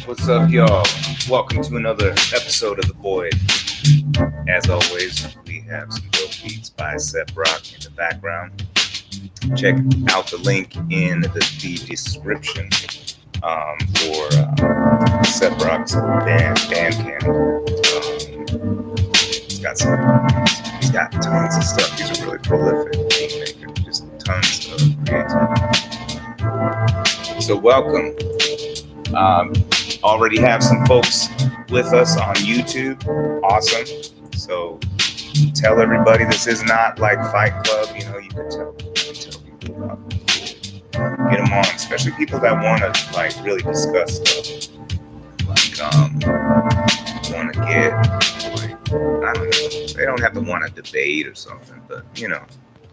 What's up, y'all? Welcome to another episode of The Void. As always, we have some dope beats by Sep Rock in the background. Check out the link in the description for Sep Rock's Bandcamp. He's got tons of stuff. He's a really prolific beat maker. Just tons of creativity. So welcome. Already have some folks with us on YouTube. Awesome. So tell everybody this is not like Fight Club. You know, you can tell people about it. Get them on, especially people that want to like really discuss stuff. Like want to get like, I don't know. They don't have to want to debate or something, but you know,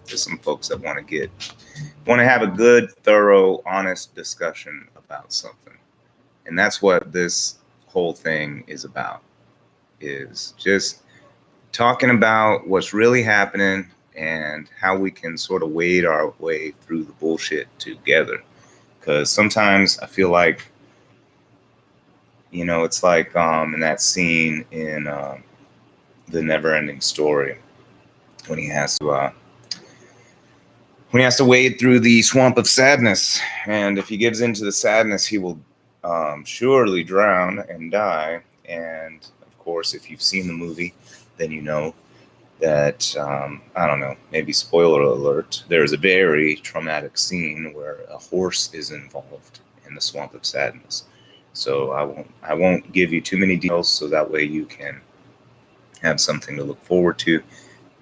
there's some folks that want to have a good, thorough, honest discussion about something. And that's what this whole thing is about, is just talking about what's really happening and how we can sort of wade our way through the bullshit together. Because sometimes I feel like, you know, it's like in that scene in The Never-Ending Story when he has to wade through the swamp of sadness. And if he gives into the sadness, he will surely drown and die. And of course, if you've seen the movie, then you know that I don't know, maybe spoiler alert, there's a very traumatic scene where a horse is involved in the swamp of sadness. So I won't give you too many details, so that way you can have something to look forward to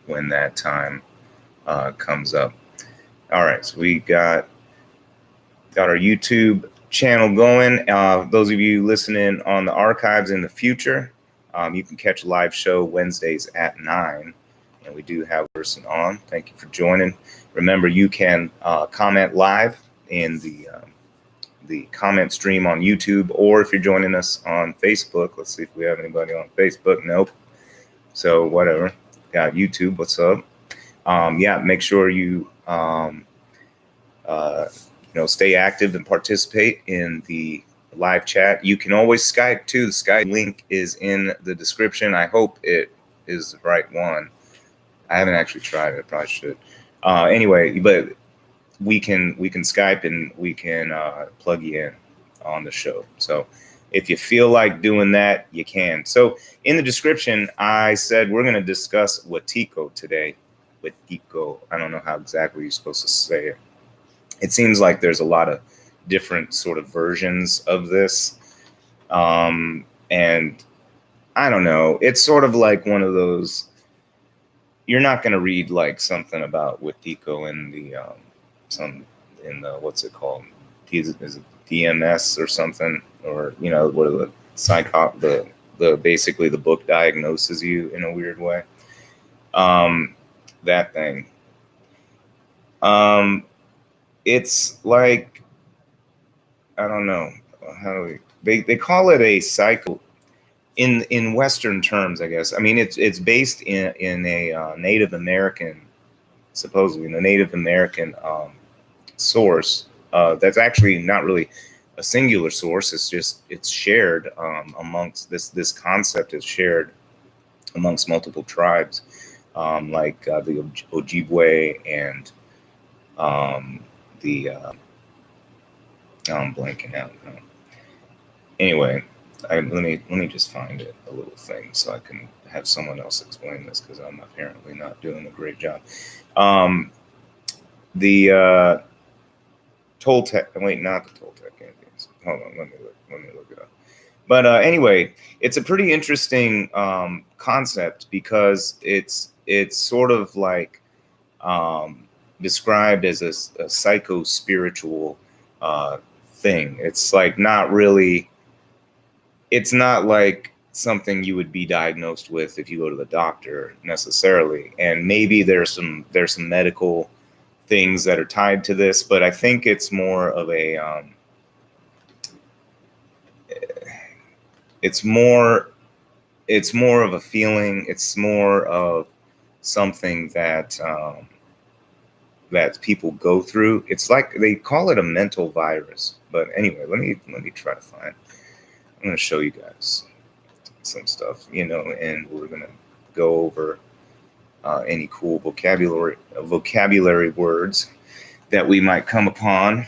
when that time comes up. All right, so we got our YouTube channel going. Those of you listening on the archives in the future, you can catch a live show Wednesdays at 9, and we do have a person on. Thank you for joining. Remember, you can comment live in the comment stream on YouTube, or if you're joining us on Facebook, let's see if we have anybody on Facebook. Nope. So whatever. Got YouTube. What's up? Yeah, make sure you stay active and participate in the live chat. You can always Skype too. The Skype link is in the description. I hope it is the right one. I haven't actually tried it. I probably should. Anyway, but we can Skype and we can plug you in on the show. So if you feel like doing that, you can. So in the description, I said we're going to discuss Wetiko today. Wetiko. I don't know how exactly you're supposed to say it. It seems like there's a lot of different sort of versions of this. And I don't know. It's sort of like one of those, you're not going to read like something about Wetiko in the, what's it called? Is it DMS or something? Or, what are the basically the book diagnoses you in a weird way. That thing. It's like, I don't know how do they call it a cycle in Western terms, I guess. I mean, it's based in a Native American, supposedly the Native American source. That's actually not really a singular source. It's shared amongst this concept is shared amongst multiple tribes, like the Ojibwe and I'm blanking out now. Anyway, let me just find it, a little thing, so I can have someone else explain this, because I'm apparently not doing a great job. The Toltec, wait, not the Toltec Indians. Hold on, let me look it up. But anyway, it's a pretty interesting concept, because it's sort of like described as a psycho-spiritual thing. It's like not really, it's not like something you would be diagnosed with if you go to the doctor necessarily. And maybe there's some medical things that are tied to this, but I think it's more of a it's more of a feeling. It's more of something that that people go through. It's like they call it a mental virus. But anyway, let me try to find. I'm going to show you guys some stuff, and we're going to go over any cool vocabulary words that we might come upon,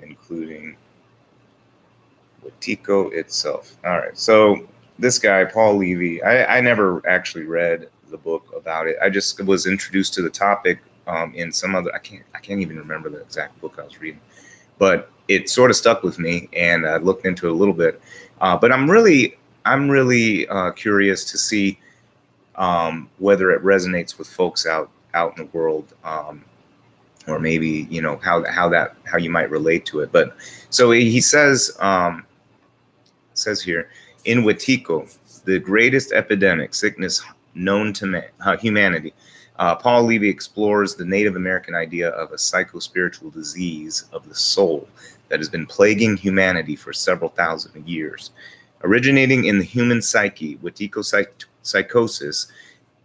including Wetiko itself. All right, so this guy, Paul Levy, I never actually read the book about it. I just was introduced to the topic in some other, I can't even remember the exact book I was reading, but it sort of stuck with me, and I looked into it a little bit. But I'm really curious to see whether it resonates with folks out in the world, or maybe how you might relate to it. But so he says here, in Wetiko, the greatest epidemic sickness known to humanity, Paul Levy explores the Native American idea of a psychospiritual disease of the soul that has been plaguing humanity for several thousand years. Originating in the human psyche, Wetiko psychosis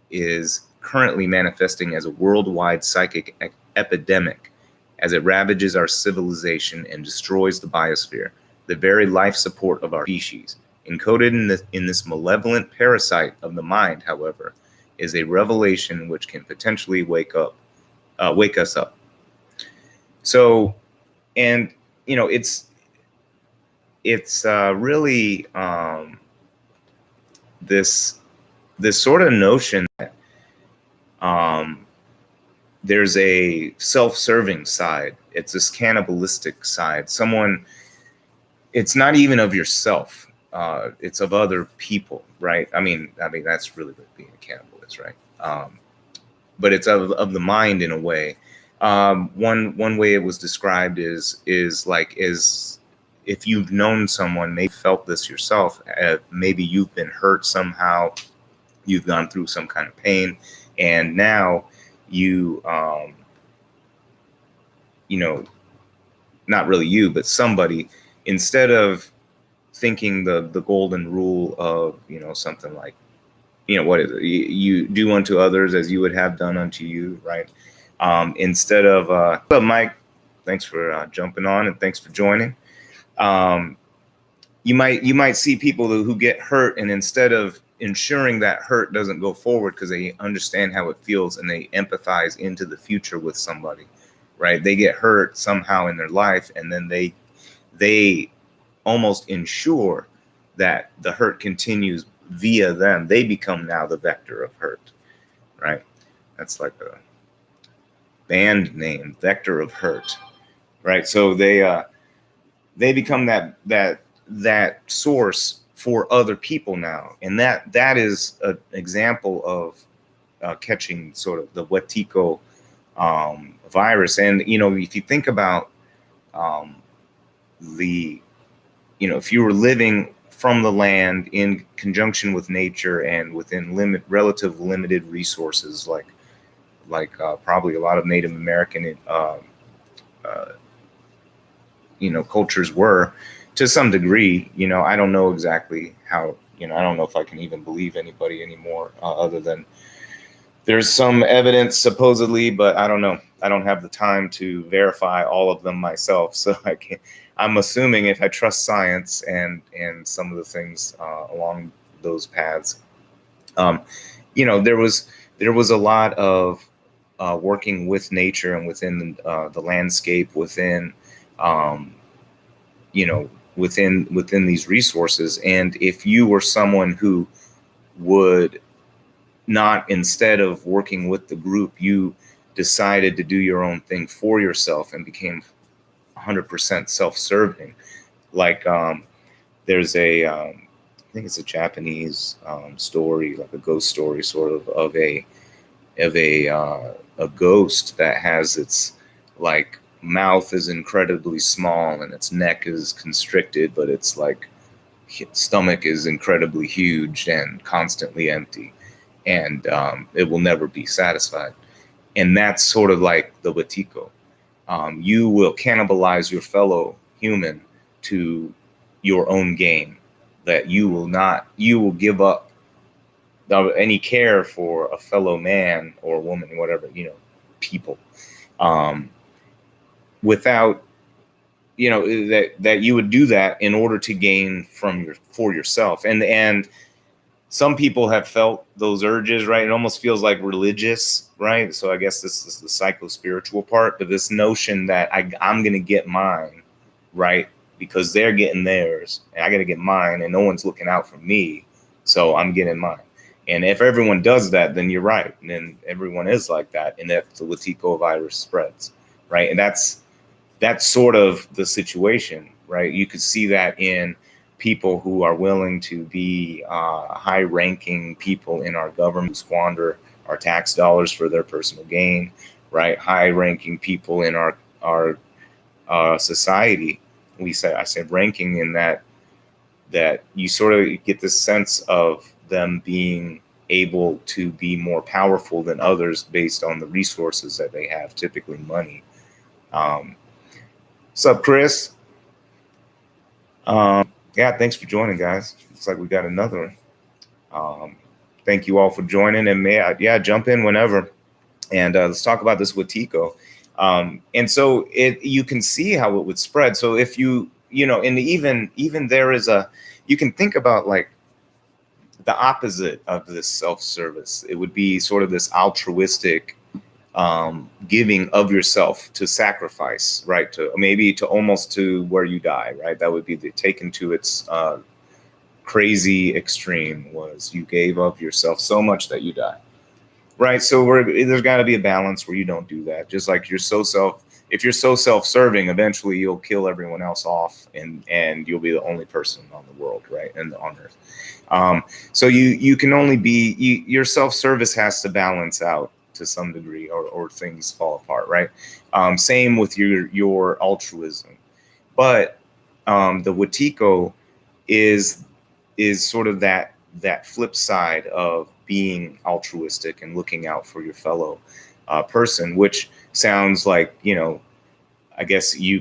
is currently manifesting as a worldwide psychic epidemic as it ravages our civilization and destroys the biosphere, the very life support of our species. Encoded in this malevolent parasite of the mind, however, is a revelation which can potentially wake us up. So, and it's really this sort of notion that there's a self-serving side. It's this cannibalistic side. It's not even of yourself. It's of other people, right? I mean, that's really what being a cannibal is, right? But it's of the mind in a way. One way it was described is if you've known someone, maybe felt this yourself, maybe you've been hurt somehow, you've gone through some kind of pain, and now you, not really you, but somebody, instead of thinking the golden rule of, something like, what is it? You do unto others as you would have done unto you, right? Instead of, Mike, thanks for jumping on, and thanks for joining. Um, you might see people who get hurt, and instead of ensuring that hurt doesn't go forward because they understand how it feels and they empathize into the future with somebody, right? They get hurt somehow in their life, and then they almost ensure that the hurt continues via them. They become now the vector of hurt, right? That's like a band name, Vector of Hurt, right? So they become that source for other people now, and that is an example of catching sort of the Wetiko virus. And if you think about um, the if you were living from the land in conjunction with nature and within relative limited resources, like probably a lot of Native American uh, cultures were, to some degree. I don't know exactly how. I don't know if I can even believe anybody anymore, other than there's some evidence supposedly, but I don't know. I don't have the time to verify all of them myself, so I can't. I'm assuming, if I trust science and some of the things along those paths, um, there was a lot of working with nature and within the landscape, within um, within these resources. And if you were someone who would not, instead of working with the group, you decided to do your own thing for yourself and became 100% self-serving. Like there's I think it's a Japanese story, like a ghost story, sort of a ghost that has its like mouth is incredibly small and its neck is constricted, but its like stomach is incredibly huge and constantly empty, and it will never be satisfied. And that's sort of like the Wetiko. You will cannibalize your fellow human to your own gain. That you will give up any care for a fellow man or woman, whatever, people, um, without, that you would do that in order to gain for yourself. And some people have felt those urges, right? It almost feels like religious, right? So I guess this is the psycho-spiritual part, but this notion that I'm going to get mine, right? Because they're getting theirs, and I got to get mine, and no one's looking out for me, so I'm getting mine. And if everyone does that, then you're right. And then everyone is like that, and that the Wetiko virus spreads, right? And that's sort of the situation, right? You could see that in people who are willing to be high-ranking people in our government, squander our tax dollars for their personal gain, right? High-ranking people in our society. I said ranking in that you sort of get this sense of them being able to be more powerful than others based on the resources that they have, typically money. What's up, Chris? Yeah, thanks for joining, guys. Looks like we got another. Thank you all for joining, and jump in whenever. And let's talk about this Wetiko. And so you can see how it would spread. So if and even there is you can think about like the opposite of this self-service. It would be sort of this altruistic giving of yourself to sacrifice, right? To maybe to almost to where you die, right? That would be taken to its crazy extreme, was you gave of yourself so much that you die. Right. So there's got to be a balance where you don't do that. Just like if you're so self-serving, eventually you'll kill everyone else off, and you'll be the only person on the world, right? And on Earth. So you can only be, your self-service has to balance out to some degree, or things fall apart, right? Same with your altruism. But the Wetiko is sort of that flip side of being altruistic and looking out for your fellow person, which sounds like, I guess you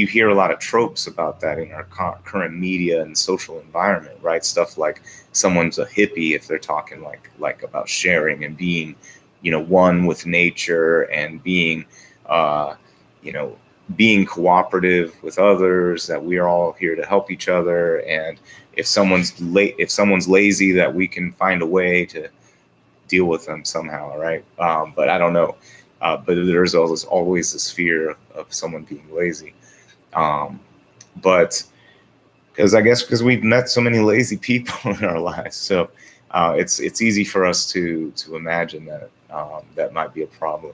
hear a lot of tropes about that in our current media and social environment, right? Stuff like someone's a hippie if they're talking like about sharing and being, one with nature, and being you know, being cooperative with others, that we are all here to help each other. And if someone's lazy, that we can find a way to deal with them somehow, right? But I don't know. But there's always this fear of someone being lazy. But because we've met so many lazy people in our lives, so it's easy for us to imagine that that might be a problem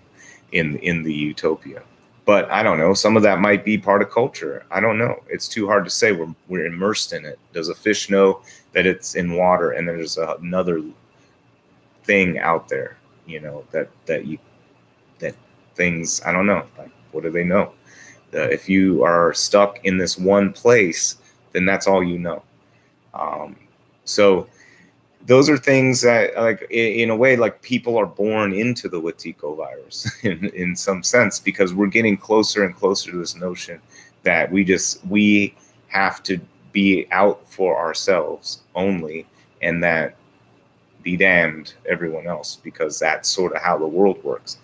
in the utopia. But I don't know. Some of that might be part of culture. I don't know. It's too hard to say. We're immersed in it. Does a fish know that it's in water and there's another thing out there? You know, that things. I don't know. Like, what do they know? If you are stuck in this one place, then that's all you know. So those are things that, like, in a way, like, people are born into the Wetiko virus in some sense, because we're getting closer and closer to this notion that we have to be out for ourselves only, and that be damned everyone else, because that's sort of how the world works.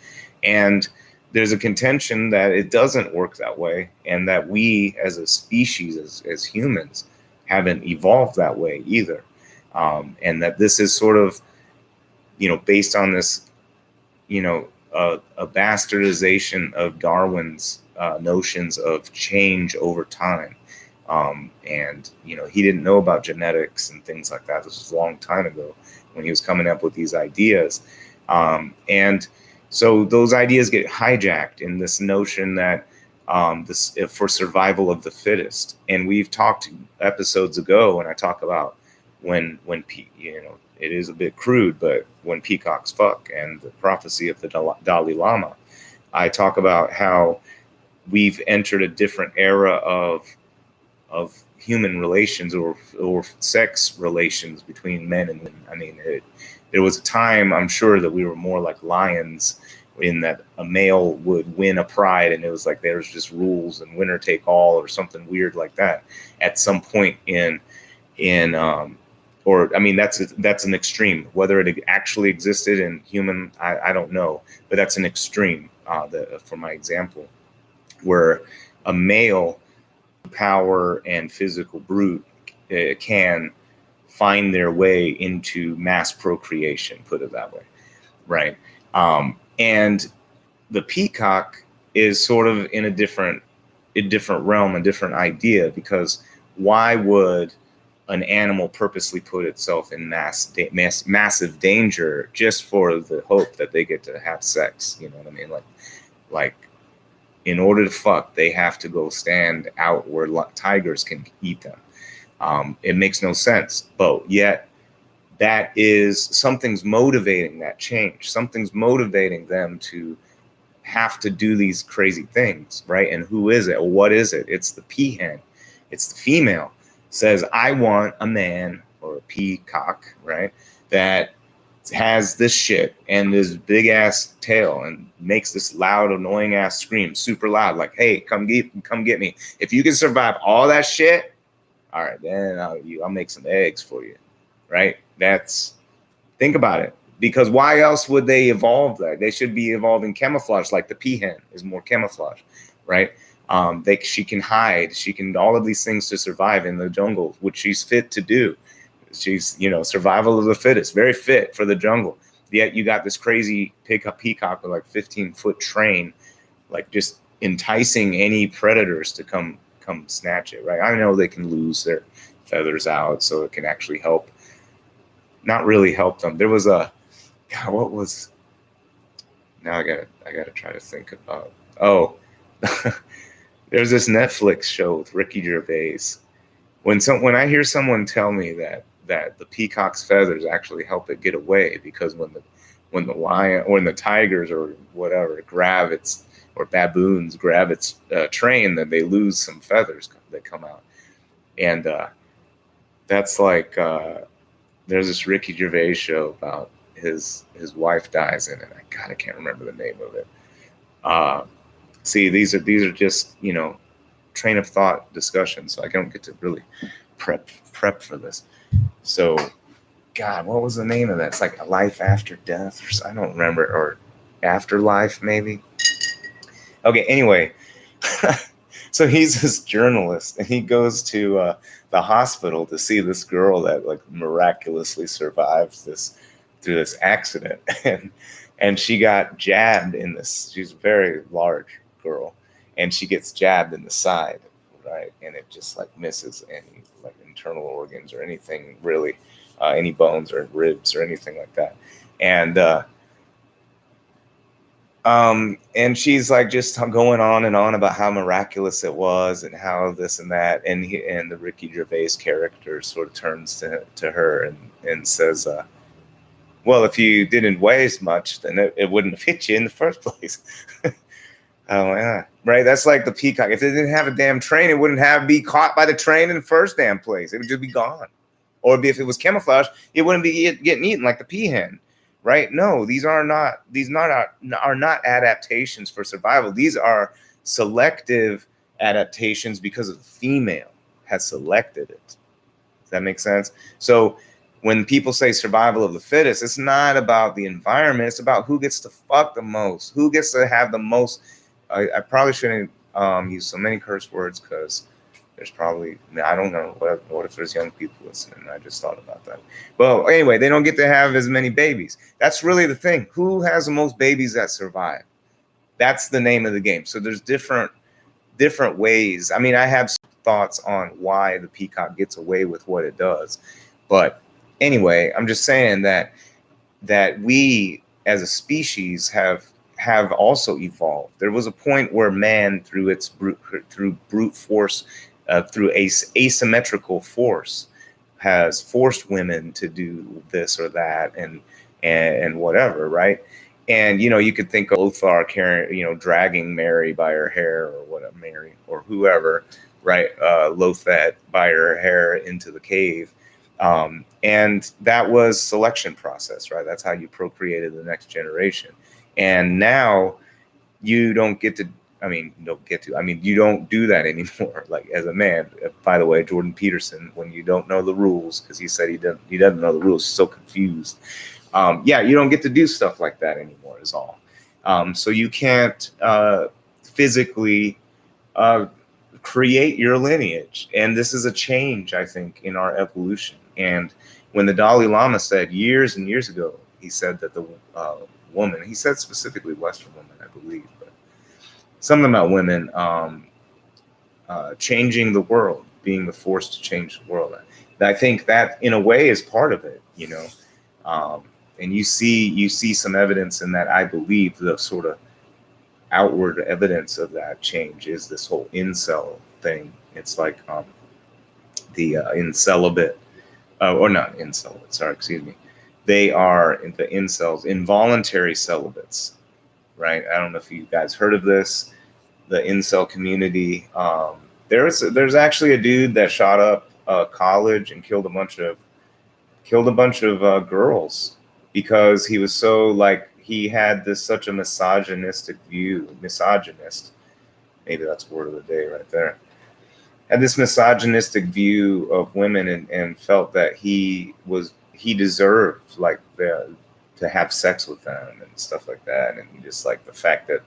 And there's a contention that it doesn't work that way, and that we as a species, as humans, haven't evolved that way either. And that this is sort of, based on this, a bastardization of Darwin's notions of change over time. And he didn't know about genetics and things like that. This was a long time ago when he was coming up with these ideas. And so those ideas get hijacked in this notion that for survival of the fittest. And we've talked episodes ago when I talk about when it is a bit crude, but when peacocks fuck, and the prophecy of the Dalai Lama, I talk about how we've entered a different era of human relations, or sex relations between men and women. I mean, there was a time, I'm sure, that we were more like lions, in that a male would win a pride, and it was like there was just rules and winner take all, or something weird like that. At some point that's an extreme. Whether it actually existed in human, I don't know, but that's an extreme for my example, where a male power and physical brute can find their way into mass procreation, put it that way, right? And the peacock is sort of in a different realm, a different idea, because why would an animal purposely put itself in massive danger just for the hope that they get to have sex? You know what I mean? Like in order to fuck, they have to go stand out where tigers can eat them. It makes no sense, but yet that is, something's motivating that change. Something's motivating them to have to do these crazy things, right? And who is it? Or what is it? It's the peahen. It's the female. Says, I want a man, or a peacock, right, that has this shit and this big ass tail and makes this loud, annoying ass scream, super loud, like, hey, come get me. If you can survive all that shit, all right, then I'll make some eggs for you, right? Think about it. Because why else would they evolve that? They should be evolving camouflage, like the peahen is more camouflage, right? She can hide. She can all of these things to survive in the jungle, which she's fit to do. She's, survival of the fittest, very fit for the jungle. Yet you got this crazy peacock with like 15-foot train, like just enticing any predators to come snatch it, right? I know they can lose their feathers out, so it can actually help. Not really help them. There was now I gotta try to think about. There's this Netflix show with Ricky Gervais. When I hear someone tell me that the peacock's feathers actually help it get away, because when the lion or when the tigers or whatever or baboons grab its train, then they lose some feathers that come out, and that's like there's this Ricky Gervais show about his wife dies in it. I can't remember the name of it. See, these are just, train of thought discussions, so I don't get to really prep for this. So, God, what was the name of that? It's like a life after death, or I don't remember, or afterlife maybe. Okay, anyway, so he's this journalist, and he goes to the hospital to see this girl that like miraculously survives this through this accident, and she got jabbed in this. She's a very large girl, and she gets jabbed in the side, right, and it just like misses any like internal organs or anything really, any bones or ribs or anything like that, and she's like just going on and on about how miraculous it was and how this and that. And the Ricky Gervais character sort of turns to her and says, well, if you didn't weigh as much, then it wouldn't have hit you in the first place. Oh, yeah. Right. That's like the peacock. If it didn't have a damn train, it wouldn't have be caught by the train in the first damn place. It would just be gone. Or if it was camouflage, it wouldn't be getting eaten like the peahen. Right? No, these are not adaptations for survival. These are selective adaptations because the female has selected it. Does that make sense? So when people say survival of the fittest, it's not about the environment. It's about who gets to fuck the most, who gets to have the most. I probably shouldn't use so many curse words because there's probably, I don't know, what if there's young people listening? I just thought about that. Well, anyway, they don't get to have as many babies. That's really the thing. Who has the most babies that survive? That's the name of the game. So there's different ways. I mean, I have thoughts on why the peacock gets away with what it does. But anyway, I'm just saying that we as a species have also evolved. There was a point where man, through brute force, through asymmetrical force, has forced women to do this or that and whatever, right? And you could think of Lothar carrying, dragging Mary by her hair or whatever, Mary or whoever, right? Lothat by her hair into the cave, and that was selection process, right? That's how you procreated the next generation. And now you don't get to. You don't do that anymore. Like as a man, by the way, Jordan Peterson, when you don't know the rules, because he said he doesn't know the rules, he's so confused. You don't get to do stuff like that anymore is all. So you can't physically create your lineage. And this is a change, I think, in our evolution. And when the Dalai Lama said years and years ago, he said that the woman, he said specifically Western women, I believe, but something about women changing the world, being the force to change the world. I think that in a way is part of it, and you see some evidence in that. I believe the sort of outward evidence of that change is this whole incel thing. It's like the incelibate, or not incelibate, sorry, excuse me. They are the incels, involuntary celibates, right? I don't know if you guys heard of this, the incel community. There's actually a dude that shot up a college and killed a bunch of girls because he was so he had such a misogynist, maybe that's word of the day right there, had this misogynistic view of women and felt that he deserved to have sex with them and stuff like that. And just like the fact that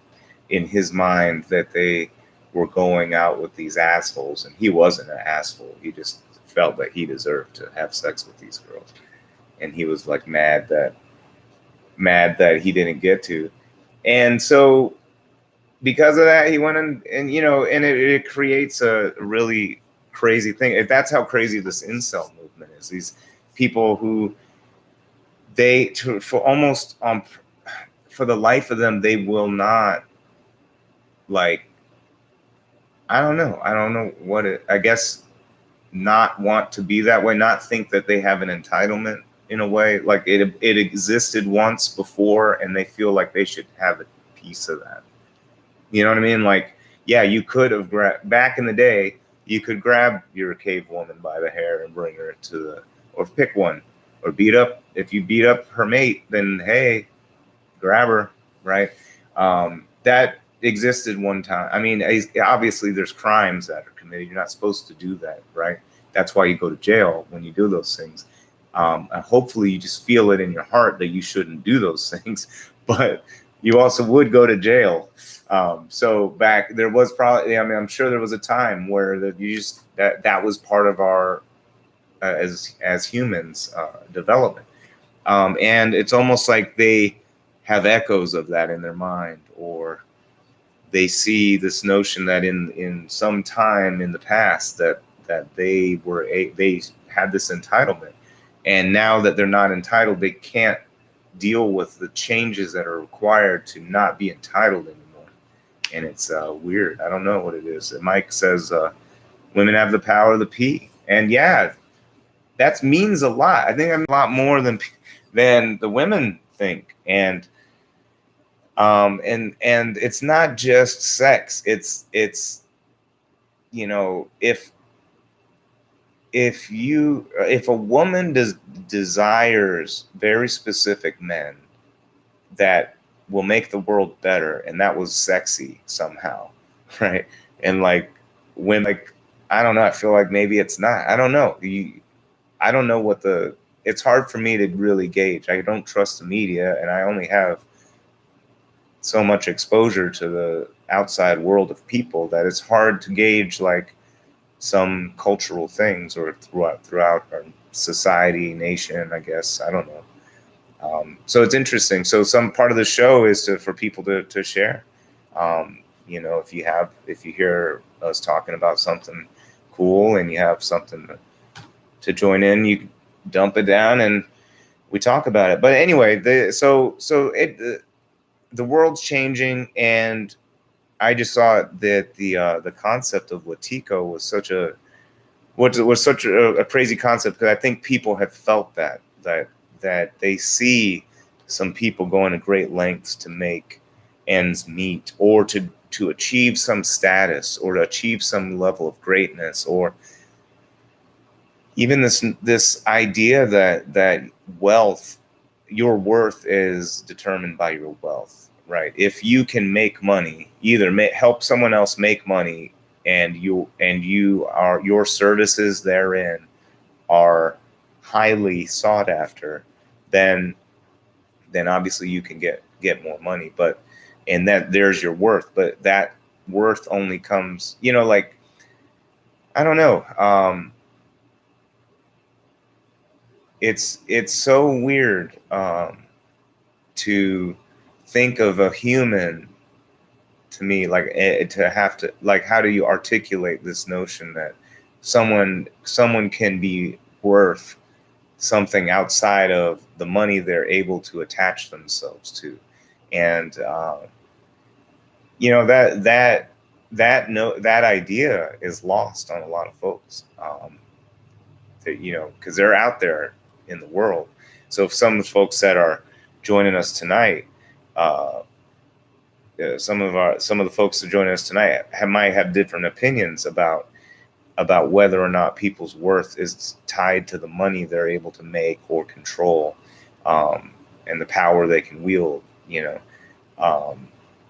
in his mind that they were going out with these assholes, and he wasn't an asshole. He just felt that he deserved to have sex with these girls. And he was like mad that he didn't get to. And so because of that, he went and it creates a really crazy thing. If that's how crazy this incel movement is, these people who for the life of them, they will not I don't know what it, I guess, not want to be that way, not think that they have an entitlement in a way, like it existed once before and they feel like they should have a piece of that. You know what I mean? Like, yeah, you could have back in the day, you could grab your cave woman by the hair and bring her or pick one, or if you beat up her mate, then hey, grab her, right? That existed one time. I mean, obviously there's crimes that are committed. You're not supposed to do that, right? That's why you go to jail when you do those things. And hopefully you just feel it in your heart that you shouldn't do those things. But you also would go to jail. So back there was probably, I mean, I'm sure there was a time where that was part of our as humans development, and it's almost like they have echoes of that in their mind, or they see this notion that in some time in the past that they had this entitlement, and now that they're not entitled, they can't deal with the changes that are required to not be entitled anymore. And it's weird. I don't know what it is. Mike says women have the power of the P, and yeah, that means a lot. I think I mean a lot more than the women think. And it's not just sex. It's you know, if a woman desires very specific men that will make the world better, and that was sexy somehow, right? And like when, like, I don't know, I feel like maybe it's not. I don't know. I don't know what the. It's hard for me to really gauge. I don't trust the media, and I only have so much exposure to the outside world of people that it's hard to gauge like some cultural things or throughout our society, nation, I guess. I don't know. So it's interesting. So some part of the show is for people to share. You know, if you hear us talking about something cool and you have something to join in, you dump it down and we talk about it. But anyway, the world's changing, and I just saw that the concept of Wetiko was such a crazy concept, because I think people have felt that they see some people going to great lengths to make ends meet, or to achieve some status, or to achieve some level of greatness, or even this idea that wealth, your worth is determined by your wealth, right? If you can make money, either help someone else make money, and your services therein are highly sought after, then obviously you can get more money. But and that there's your worth, but that worth only comes, you know, like, I don't know. It's so weird to think of a human, to me, like, to have to, like, how do you articulate this notion that someone can be worth something outside of the money they're able to attach themselves to? And you know, that idea is lost on a lot of folks, you know, because they're out there in the world. So if some of the folks that are joining us tonight, some of the folks that join us tonight might have different opinions about whether or not people's worth is tied to the money they're able to make or control, and the power they can wield. You know,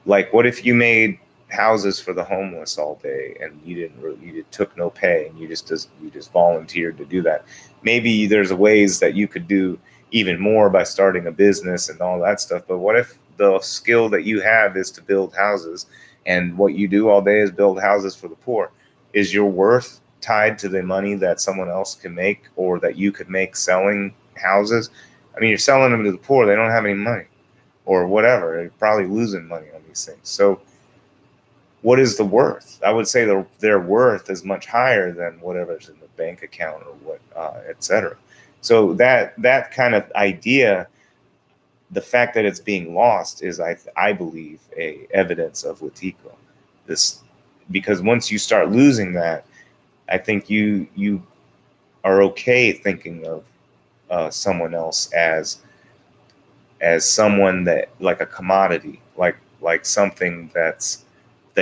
like, what if you made houses for the homeless all day, and you took no pay, and you just volunteered to do that? Maybe there's ways that you could do even more by starting a business and all that stuff. But what if the skill that you have is to build houses, and what you do all day is build houses for the poor? Is your worth tied to the money that someone else can make, or that you could make selling houses? I mean, you're selling them to the poor. They don't have any money, or whatever. They're probably losing money on these things. So what is the worth? I would say their worth is much higher than whatever's in the bank account, or what, et cetera. So that kind of idea, the fact that it's being lost, is, I believe, a evidence of Wetiko. This, because once you start losing that, I think you are okay thinking of someone else as someone that, like a commodity, like something that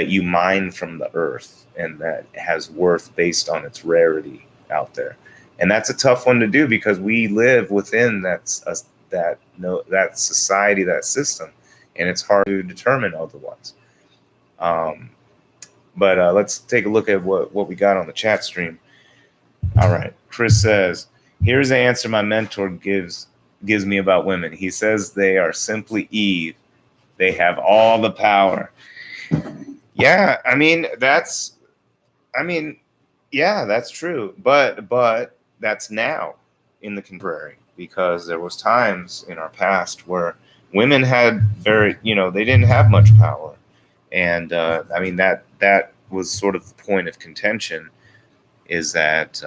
you mine from the earth, and that has worth based on its rarity out there. And that's a tough one to do, because we live within that society, that system, and it's hard to determine otherwise. But let's take a look at what we got on the chat stream. All right, Chris says, here's the answer my mentor gives me about women. He says they are simply Eve, They have all the power. Yeah, I mean yeah, that's true. But that's now in the contemporary, because there was times in our past where women had very, they didn't have much power. And I mean that was sort of the point of contention, is that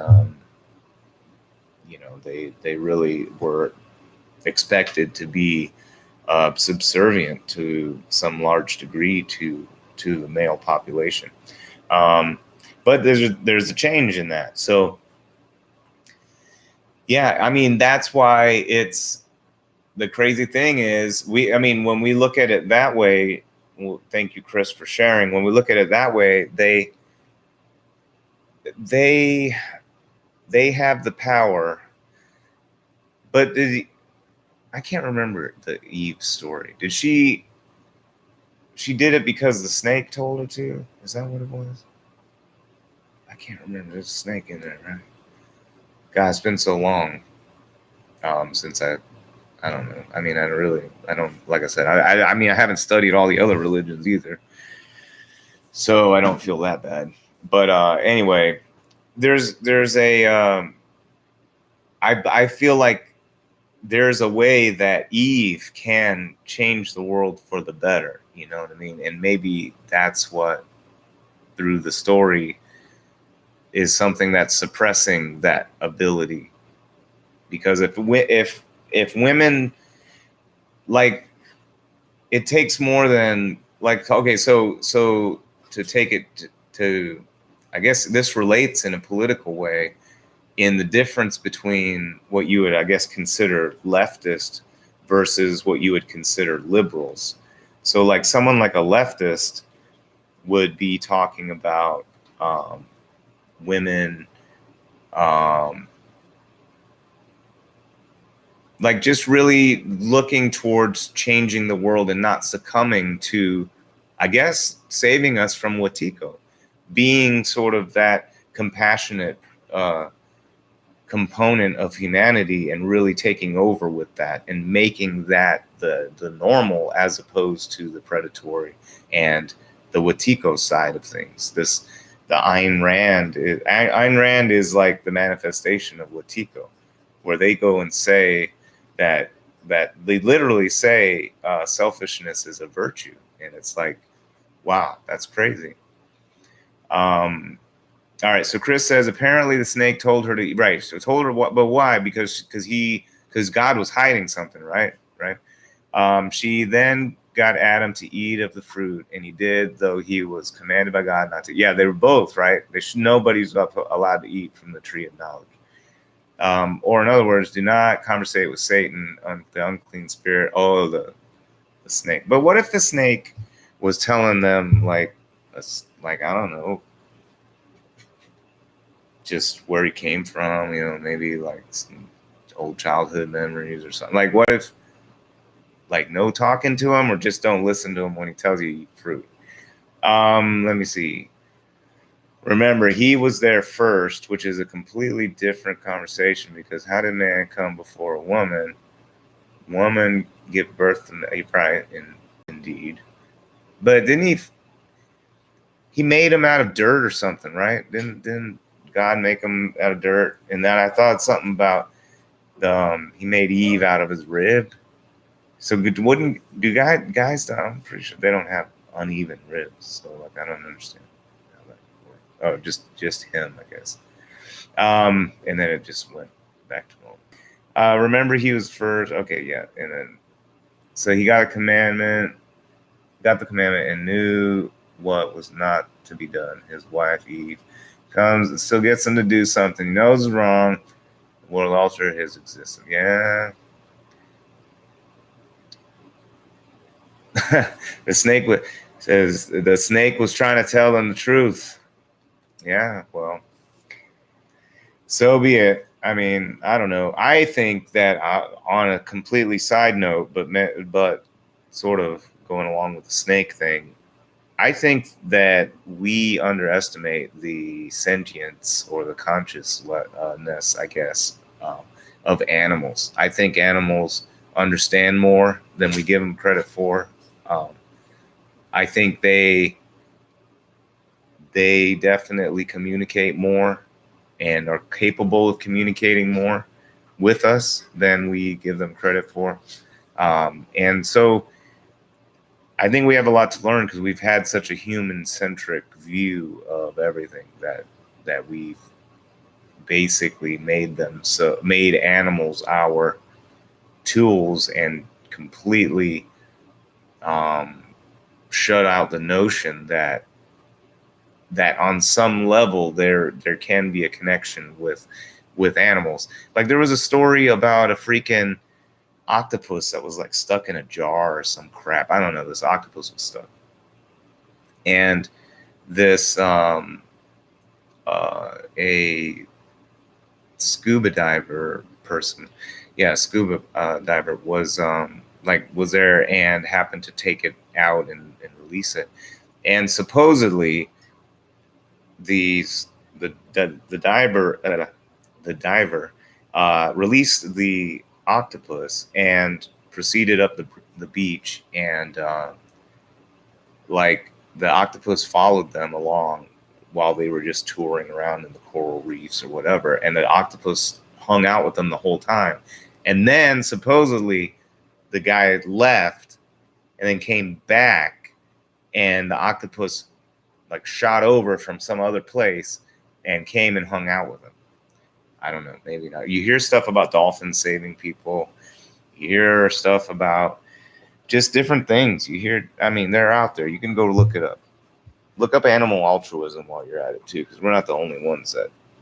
they really were expected to be subservient to some large degree to the male population. But there's a change in that. So yeah, I mean that's why it's the crazy thing is when we look at it that way. Well, thank you, Chris, for sharing. When we look at it that way, they have the power, but I can't remember the Eve story. Did she did it because the snake told her to? Is that what it was? I can't remember. There's a snake in there, right? God, it's been so long since I don't know. I mean, I don't, like I said, I mean, I haven't studied all the other religions either, so I don't feel that bad. But anyway, there's a, I feel like there's a way that Eve can change the world for the better. You know what I mean? And maybe that's what, through the story, is something that's suppressing that ability. Because if women, like, it takes more than, like, okay, so to take it to I guess this relates in a political way, in the difference between what you would, I guess, consider leftist versus what you would consider liberals. So like someone like a leftist would be talking about women, like just really looking towards changing the world and not succumbing to, I guess, saving us from Wetiko, being sort of that compassionate component of humanity, and really taking over with that and making that the normal, as opposed to the predatory and the Wetiko side of things. The Ayn Rand is like the manifestation of Wetiko, where they go and say that they literally say selfishness is a virtue, and it's like, wow, that's crazy. All right, so Chris says apparently the snake told her to, right? So told her what, but why? Because God was hiding something, right? She then got Adam to eat of the fruit, and he did, though he was commanded by God not to. Yeah, they were both right. Nobody's allowed to eat from the tree of knowledge. Or in other words, do not conversate with Satan, the unclean spirit. Oh, the snake. But what if the snake was telling them like I don't know, just where he came from, maybe like some old childhood memories or something. Like, what if, like, no talking to him, or just don't listen to him when he tells you to eat fruit? Let me see. Remember, he was there first, which is a completely different conversation, because how did man come before a woman? Woman give birth to, right? Indeed. But didn't he made him out of dirt or something, right? Didn't God make him out of dirt? And then I thought something about he made Eve out of his rib. So guys? I'm pretty sure they don't have uneven ribs. So like I don't understand how that works. Oh, just him, I guess. And then it just went back to normal. Remember, he was first. Okay, yeah, and then so he got the commandment, and knew what was not to be done. His wife Eve comes and still gets him to do something he knows is wrong, will alter his existence. Yeah. The snake says the snake was trying to tell them the truth. Yeah, well, so be it. I mean, I don't know. I think that on a completely side note, but sort of going along with the snake thing, I think that we underestimate the sentience or the consciousness, I guess, of animals. I think animals understand more than we give them credit for. Um, I think they definitely communicate more and are capable of communicating more with us than we give them credit for. And so I think we have a lot to learn because we've had such a human-centric view of everything that we've basically made animals our tools and completely um, shut out the notion that on some level there can be a connection with animals. Like there was a story about a freaking octopus that was like stuck in a jar or some crap. I don't know. This octopus was stuck, and this a scuba diver person, yeah, scuba diver was there and happened to take it out and release it, and supposedly the the diver released the octopus and proceeded up the beach, and like the octopus followed them along while they were just touring around in the coral reefs or whatever, and the octopus hung out with them the whole time. And then supposedly the guy left and then came back, and the octopus like shot over from some other place and came and hung out with him. I don't know, maybe not. You hear stuff about dolphins saving people. You hear stuff about just different things. You hear, I mean, they're out there. You can go look it up. Look up animal altruism while you're at it too, because we're not the only ones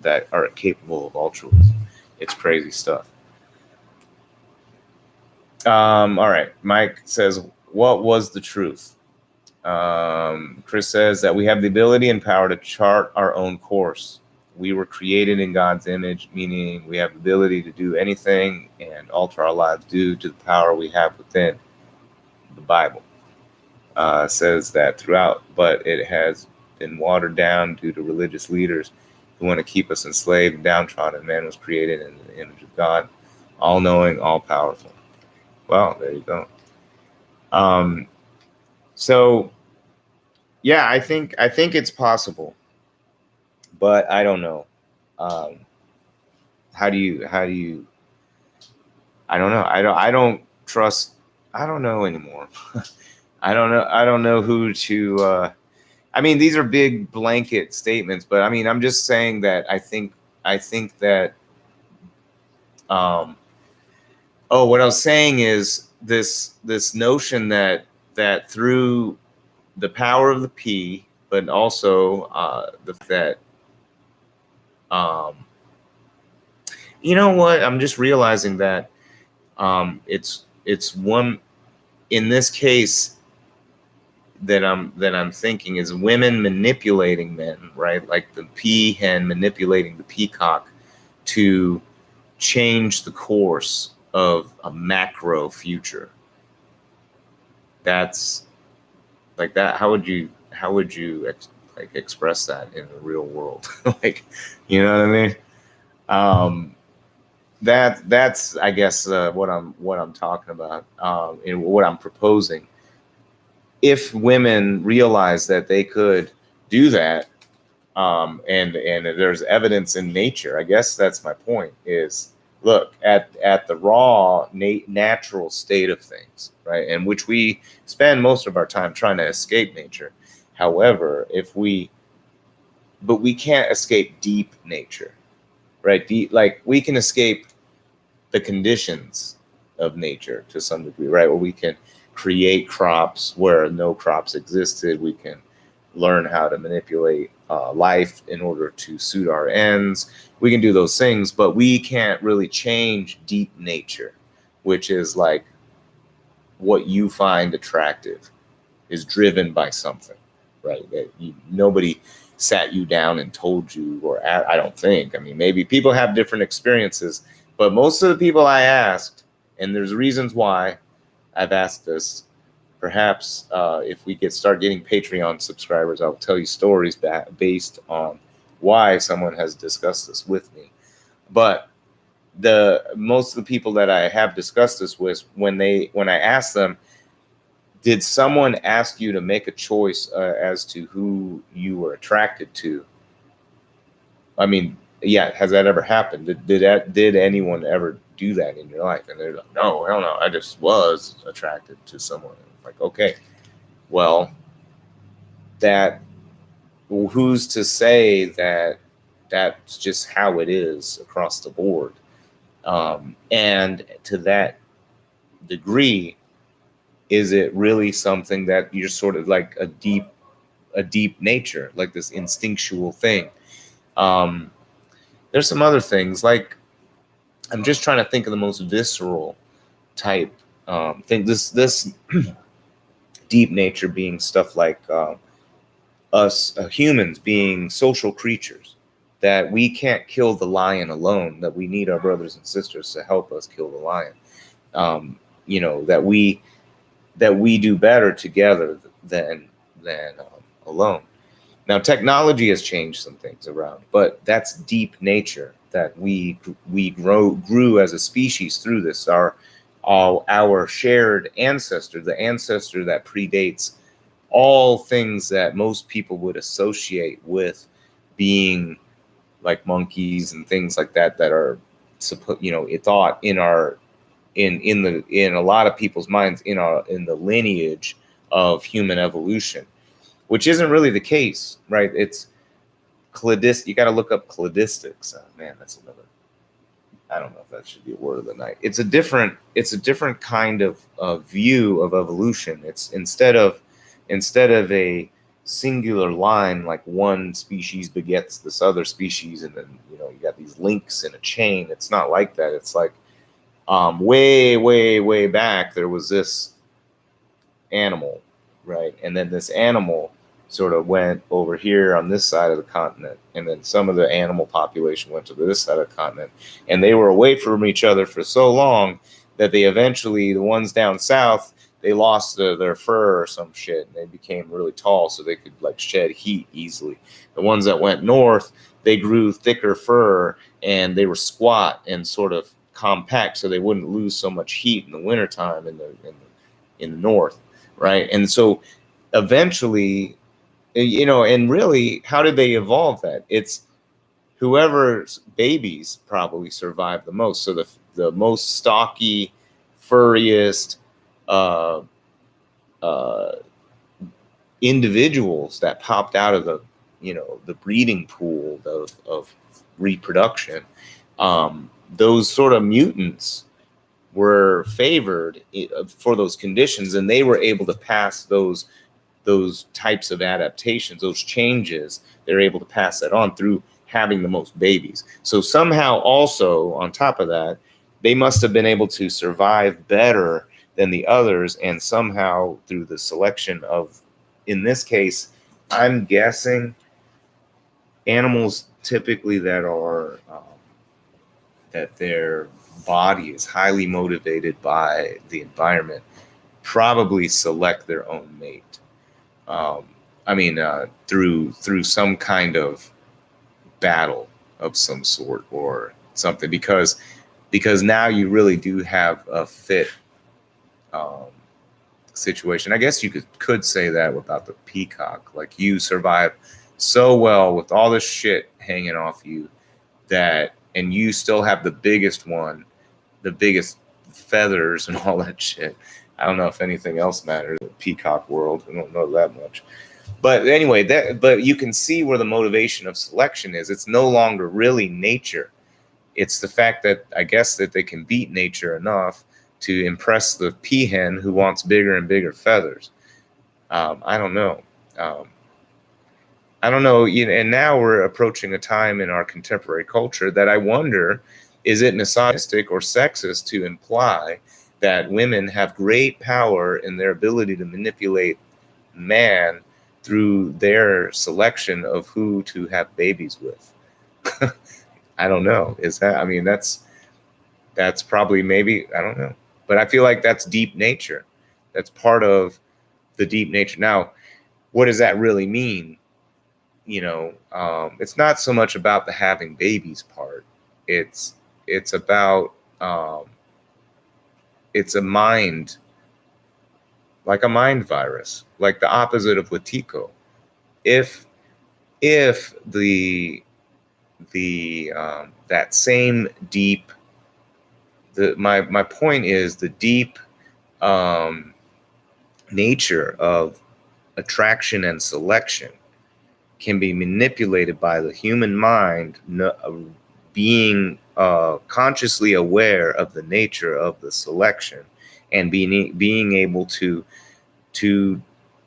that are capable of altruism. It's crazy stuff. All right. Mike says, what was the truth? Chris says that we have the ability and power to chart our own course. We were created in God's image, meaning we have the ability to do anything and alter our lives due to the power we have within. The Bible says that throughout, but it has been watered down due to religious leaders who want to keep us enslaved and downtrodden. Man was created in the image of God, all-knowing, all-powerful. Well, there you go. So yeah, I think it's possible, but I don't know. How do you? I don't know. I don't trust. I don't know anymore. I don't know who to. I mean, these are big blanket statements, but I mean, I'm just saying that I think that. What I was saying is this notion that through the power of the P, but also that you know what? I'm just realizing that it's one in this case that I'm thinking is women manipulating men, right? Like the peahen manipulating the peacock to change the course of a macro future. That's like that. How would you express that in the real world? Like, you know what I mean? That's I guess what I'm talking about, and what I'm proposing. If women realize that they could do that, and there's evidence in nature, I guess that's my point. Is look at the raw natural state of things, right? And which we spend most of our time trying to escape nature. However, but we can't escape deep nature, right? Like we can escape the conditions of nature to some degree, right? Where we can create crops where no crops existed. We can learn how to manipulate life in order to suit our ends. We can do those things, but we can't really change deep nature, which is like what you find attractive is driven by something, right? That nobody sat you down and told you, or I don't think. I mean, maybe people have different experiences, but most of the people I asked, and there's reasons why I've asked this. Perhaps if we start getting Patreon subscribers, I'll tell you stories based on why someone has discussed this with me. But most of the people that I have discussed this with, when I ask them, Did someone ask you to make a choice as to who you were attracted to? I mean, yeah, has that ever happened? Did anyone ever do that in your life? And they're like, no, hell no, I just was attracted to someone. Like, okay, well, that who's to say that that's just how it is across the board? And to that degree, is it really something that you're sort of like a deep nature, like this instinctual thing? There's some other things, like I'm just trying to think of the most visceral type thing. This deep nature being stuff like us humans being social creatures, that we can't kill the lion alone, that we need our brothers and sisters to help us kill the lion. That we do better together than alone. Now, technology has changed some things around, but that's deep nature, that we grew as a species through this. Our shared ancestor, the ancestor that predates all things that most people would associate with being like monkeys and things like that are thought in our in a lot of people's minds in the lineage of human evolution, which isn't really the case, right? It's you got to look up cladistics. Man, that's another. I don't know if that should be a word of the night. It's a different kind of view of evolution. It's instead of a singular line, like one species begets this other species, and then you got these links in a chain. It's not like that. It's like way back there was this animal, right? And then this animal sort of went over here on this side of the continent, and then some of the animal population went to this side of the continent, and they were away from each other for so long that they eventually, the ones down south, they lost their fur or some shit, and they became really tall so they could like shed heat easily. The ones that went north, they grew thicker fur and they were squat and sort of compact so they wouldn't lose so much heat in the wintertime in the north, right? And so eventually, and really, how did they evolve that? It's whoever's babies probably survived the most. So the most stocky, furriest individuals that popped out of the breeding pool of reproduction, those sort of mutants were favored for those conditions, and they were able to pass those types of adaptations, those changes. They're able to pass that on through having the most babies. So somehow also on top of that, they must have been able to survive better than the others, and somehow through the selection of, in this case, I'm guessing animals typically that are that their body is highly motivated by the environment probably select their own mate. Through some kind of battle of some sort or something, because now you really do have a fit situation. I guess you could say that about the peacock. Like, you survive so well with all this shit hanging off you and you still have the biggest one, the biggest feathers and all that shit. I don't know if anything else matters in the peacock world. I don't know that much. But anyway, but you can see where the motivation of selection is. It's no longer really nature. It's the fact that I guess that they can beat nature enough to impress the peahen who wants bigger and bigger feathers. I don't know. I don't know. And now we're approaching a time in our contemporary culture that I wonder, is it misogynistic or sexist to imply that women have great power in their ability to manipulate man through their selection of who to have babies with? I don't know. Is that, I mean, that's probably, maybe, I don't know. But I feel like that's deep nature. That's part of the deep nature. Now, what does that really mean? It's not so much about the having babies part. It's about, it's a mind. like a mind virus, like the opposite of Wetiko. If the that same deep, my point is the deep um, nature of attraction and selection can be manipulated by the human mind, being consciously aware of the nature of the selection and being able to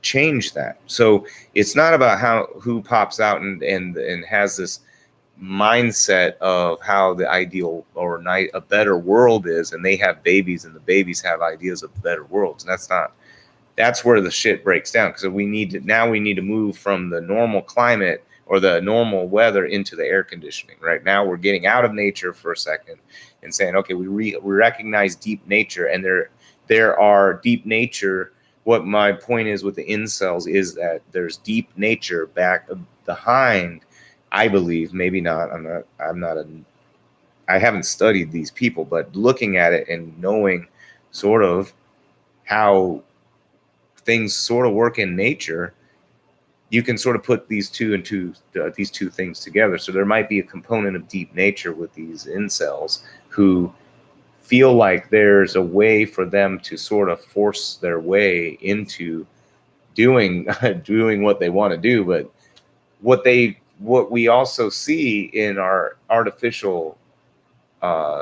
change that. So it's not about who pops out and has this mindset of how the ideal or a better world is, and they have babies and the babies have ideas of better worlds. And that's where the shit breaks down, because we need to move from the normal climate or the normal weather into the air conditioning. Right now we're getting out of nature for a second and saying, okay, we recognize deep nature, and there are deep nature. What my point is with the incels is that there's deep nature back behind, I believe, maybe not. I haven't studied these people, but looking at it and knowing sort of how things sort of work in nature, you can sort of put these two things together. So there might be a component of deep nature with these incels who feel like there's a way for them to sort of force their way into doing what they want to do. But what we also see in our artificial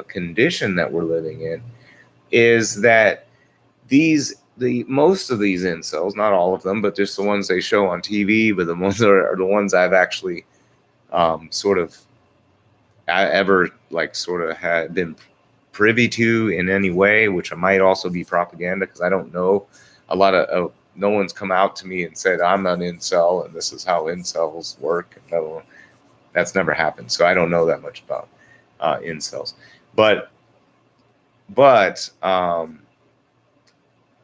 condition that we're living in is that most of these incels, not all of them, but just the ones they show on TV, but the ones that are the ones I've actually sort of ever sort of had been privy to in any way, which might also be propaganda, because I don't know a lot of no one's come out to me and said I'm an incel and this is how incels work. No, that's never happened. So I don't know that much about incels, but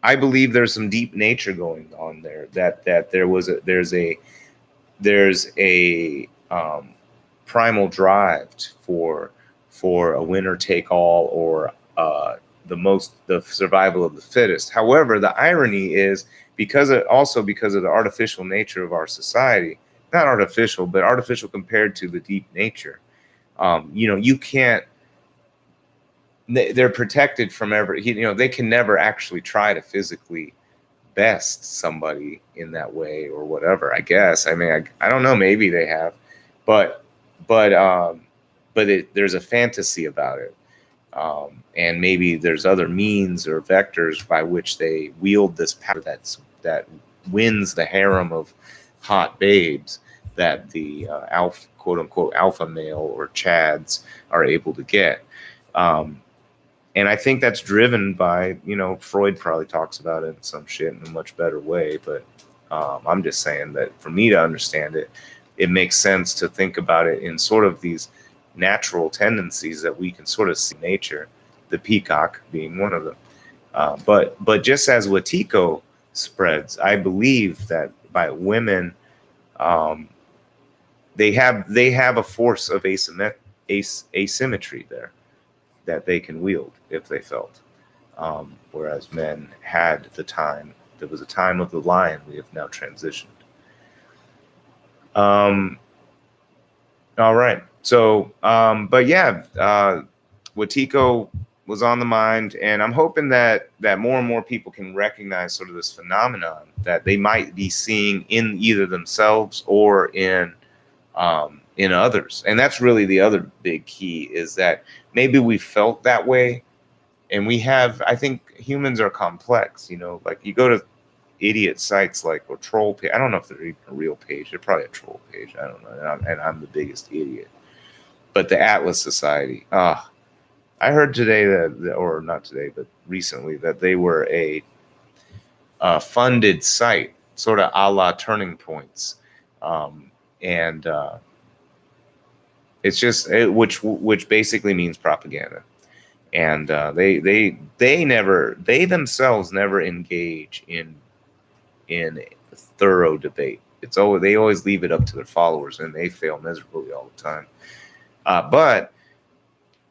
I believe there's some deep nature going on there. That there's a primal drive for a winner take all, or the survival of the fittest. However, the irony is because of the artificial nature of our society, not artificial, but artificial compared to the deep nature. You can't. They're protected from they can never actually try to physically best somebody in that way or whatever, I guess. I mean, I don't know, maybe they have, but there's a fantasy about it. And maybe there's other means or vectors by which they wield this power that wins the harem of hot babes that the quote unquote alpha male or chads are able to get. And I think that's driven by, Freud probably talks about it in some shit in a much better way. But I'm just saying that for me to understand it, it makes sense to think about it in sort of these natural tendencies that we can sort of see in nature, the peacock being one of them. But just as Wetiko spreads, I believe that by women, they have a force of asymmetry there that they can wield if they felt. Whereas men had the time. There was a time of the lion. We have now transitioned. All right. So, but yeah, Wetiko was on the mind, and I'm hoping that more and more people can recognize sort of this phenomenon that they might be seeing in either themselves or in others. And that's really the other big key, is that maybe we felt that way, and I think humans are complex, like you go to idiot sites like or troll page. I don't know if they're even a real page. They're probably a troll page. I don't know. And I'm the biggest idiot. But the Atlas Society, I heard today or not today, but recently, that they were a funded site, sort of a la Turning Points. And it's just which basically means propaganda, and they themselves never engage in thorough debate. They always leave it up to their followers, and they fail miserably all the time. But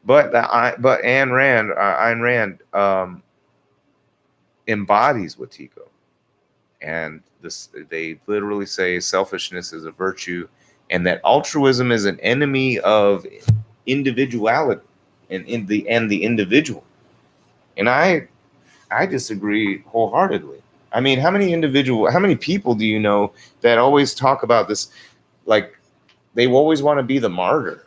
Ayn Rand embodies Wetiko. And this, they literally say selfishness is a virtue, and that altruism is an enemy of individuality and the individual. And I disagree wholeheartedly. I mean, how many people do you know that always talk about this? Like, they always want to be the martyr,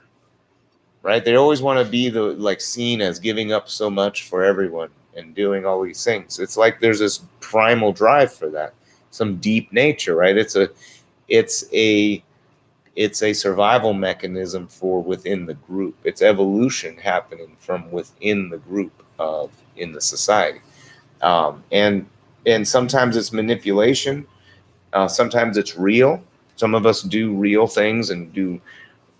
right? They always want to be the, like, seen as giving up so much for everyone and doing all these things. It's like there's this primal drive for that, some deep nature, right? It's a it's a survival mechanism for within the group. It's evolution happening from within the group of in the society. And sometimes it's manipulation. Sometimes it's real. Some of us do real things and do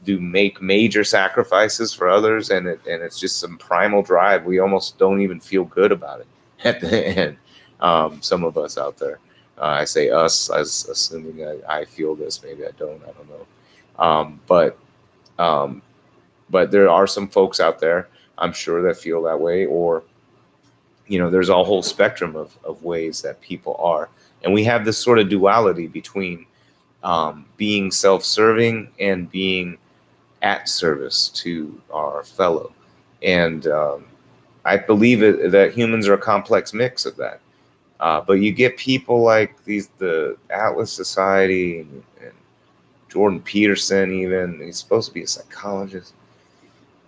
make major sacrifices for others, and it's just some primal drive. We almost don't even feel good about it at the end. Some of us out there, I say us as assuming I feel this. Maybe I don't. I don't know. But there are some folks out there, I'm sure, that feel that way, or there's a whole spectrum of ways that people are, and we have this sort of duality between being self-serving and being at service to our fellow. And I believe that humans are a complex mix of that. But you get people like the Atlas Society and Jordan Peterson, even, he's supposed to be a psychologist.